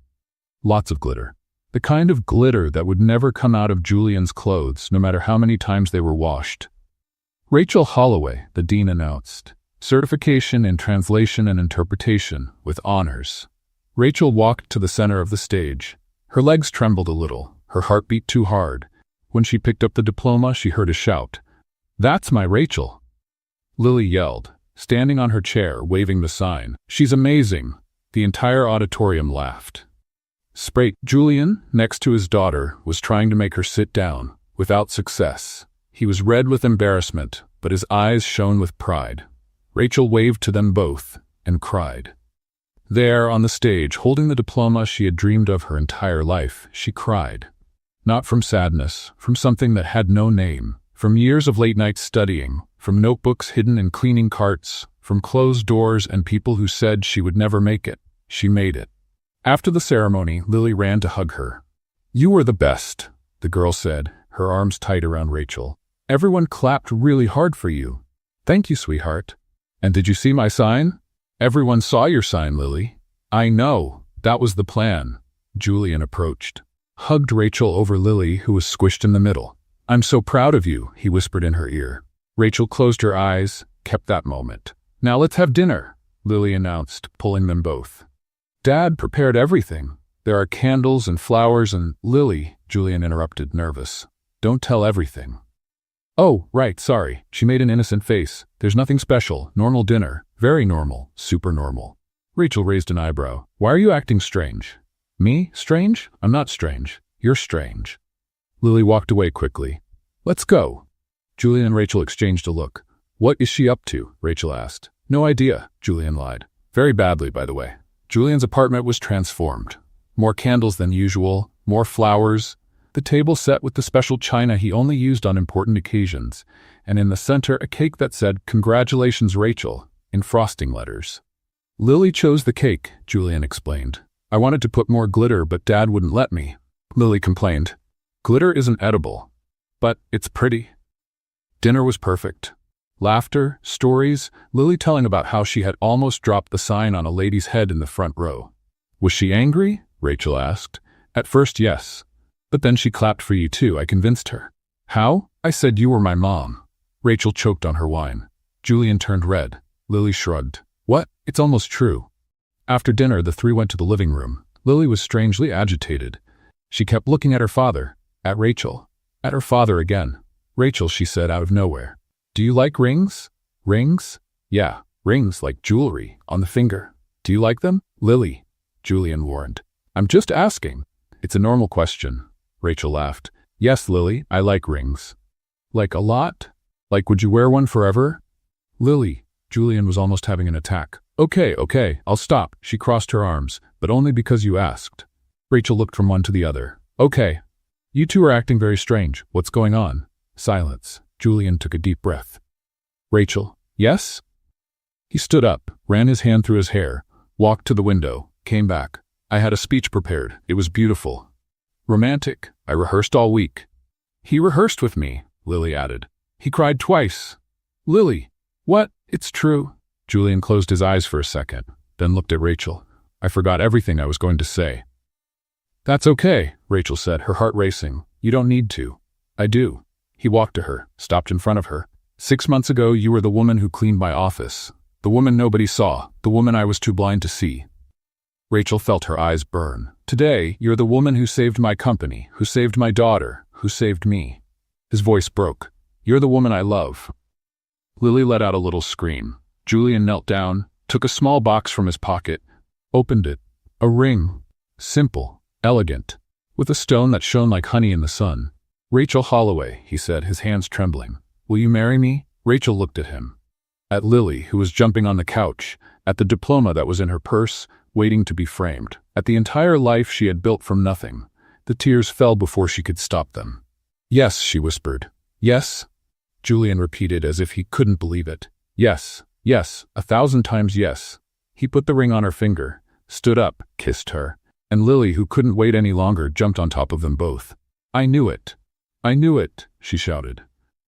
Lots of glitter. The kind of glitter that would never come out of Julian's clothes, no matter how many times they were washed. Rachel Holloway, the dean announced. Certification in translation and interpretation, with honors. Rachel walked to the center of the stage. Her legs trembled a little, her heart beat too hard. When she picked up the diploma, she heard a shout. That's my Rachel! Lily yelled, standing on her chair, waving the sign. She's amazing! The entire auditorium laughed. Sprate, Julian, next to his daughter, was trying to make her sit down, without success. He was red with embarrassment, but his eyes shone with pride. Rachel waved to them both, and cried. There, on the stage, holding the diploma she had dreamed of her entire life, she cried. Not from sadness, from something that had no name, from years of late nights studying, from notebooks hidden in cleaning carts, from closed doors and people who said she would never make it. She made it. After the ceremony, Lily ran to hug her. You were the best, the girl said, her arms tight around Rachel. Everyone clapped really hard for you. Thank you, sweetheart. And did you see my sign? Everyone saw your sign, Lily. I know. That was the plan. Julian approached, hugged Rachel over Lily, who was squished in the middle. I'm so proud of you, he whispered in her ear. Rachel closed her eyes, kept that moment. Now let's have dinner, Lily announced, pulling them both. Dad prepared everything. There are candles and flowers and Lily, Julian interrupted, nervous. Don't tell everything. Oh, right, sorry. She made an innocent face. There's nothing special. Normal dinner. Very normal. Super normal. Rachel raised an eyebrow. Why are you acting strange? Me? Strange? I'm not strange. You're strange. Lily walked away quickly. Let's go. Julian and Rachel exchanged a look. What is she up to? Rachel asked. No idea, Julian lied. Very badly, by the way. Julian's apartment was transformed. More candles than usual, more flowers, the table set with the special china he only used on important occasions, and in the center a cake that said, Congratulations, Rachel, in frosting letters. Lily chose the cake, Julian explained. I wanted to put more glitter, but Dad wouldn't let me. Lily complained. Glitter isn't edible, but it's pretty. Dinner was perfect. Laughter, stories, Lily telling about how she had almost dropped the sign on a lady's head in the front row. Was she angry? Rachel asked. At first, yes. But then she clapped for you too, I convinced her. How? I said you were my mom. Rachel choked on her wine. Julian turned red. Lily shrugged. What? It's almost true. After dinner, the three went to the living room. Lily was strangely agitated. She kept looking at her father, at Rachel, at her father again. Rachel, she said out of nowhere. Do you like rings? Rings? Yeah, rings like jewelry on the finger. Do you like them? Lily, Julian warned. I'm just asking. It's a normal question. Rachel laughed. Yes, Lily, I like rings. Like a lot? Like would you wear one forever? Lily, Julian was almost having an attack. Okay, I'll stop. She crossed her arms, but only because you asked. Rachel looked from one to the other. Okay. You two are acting very strange. What's going on? Silence. Julian took a deep breath. Rachel, yes? He stood up, ran his hand through his hair, walked to the window, came back. I had a speech prepared. It was beautiful. Romantic. I rehearsed all week. He rehearsed with me, Lily added. He cried twice. Lily, what? It's true. Julian closed his eyes for a second, then looked at Rachel. I forgot everything I was going to say. That's okay, Rachel said, her heart racing. You don't need to. I do. He walked to her, stopped in front of her. 6 months ago, you were the woman who cleaned my office. The woman nobody saw. The woman I was too blind to see. Rachel felt her eyes burn. Today, you're the woman who saved my company, who saved my daughter, who saved me. His voice broke. You're the woman I love. Lily let out a little scream. Julian knelt down, took a small box from his pocket, opened it. A ring. Simple, elegant, with a stone that shone like honey in the sun. Rachel Holloway, he said, his hands trembling. Will you marry me? Rachel looked at him. At Lily, who was jumping on the couch, at the diploma that was in her purse, waiting to be framed, at the entire life she had built from nothing. The tears fell before she could stop them. Yes, she whispered. Yes? Julian repeated as if he couldn't believe it. Yes, 1,000 times yes. He put the ring on her finger, stood up, kissed her, and Lily, who couldn't wait any longer, jumped on top of them both. I knew it, she shouted.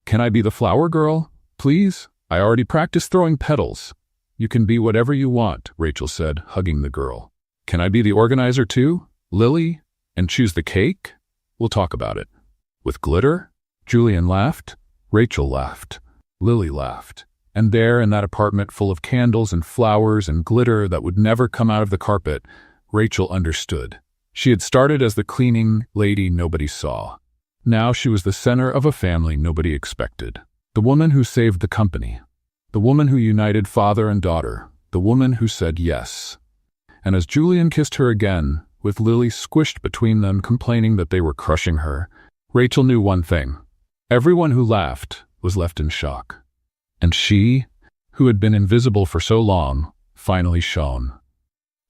Can I be the flower girl? Please? I already practiced throwing petals. You can be whatever you want, Rachel said, hugging the girl. Can I be the organizer too, Lily? And choose the cake? We'll talk about it. With glitter? Julian laughed. Rachel laughed. Lily laughed. And there, in that apartment full of candles and flowers and glitter that would never come out of the carpet, Rachel understood. She had started as the cleaning lady nobody saw. Now she was the center of a family nobody expected. The woman who saved the company. The woman who united father and daughter. The woman who said yes. And as Julian kissed her again, with Lily squished between them, complaining that they were crushing her, Rachel knew one thing. Everyone who laughed was left in shock. And she, who had been invisible for so long, finally shone.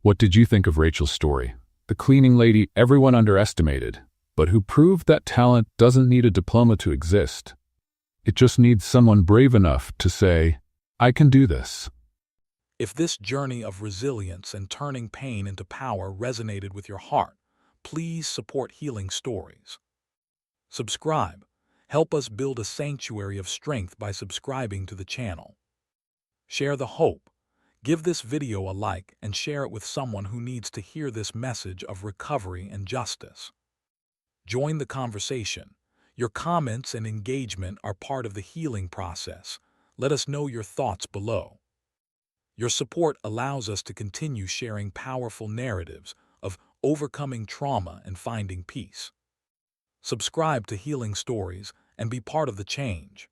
What did you think of Rachel's story? The cleaning lady everyone underestimated, but who proved that talent doesn't need a diploma to exist. It just needs someone brave enough to say, I can do this. If this journey of resilience and turning pain into power resonated with your heart, please support Healing Stories. Subscribe. Help us build a sanctuary of strength by subscribing to the channel. Share the hope. Give this video a like and share it with someone who needs to hear this message of recovery and justice. Join the conversation. Your comments and engagement are part of the healing process. Let us know your thoughts below. Your support allows us to continue sharing powerful narratives of overcoming trauma and finding peace. Subscribe to Healing Stories and be part of the change.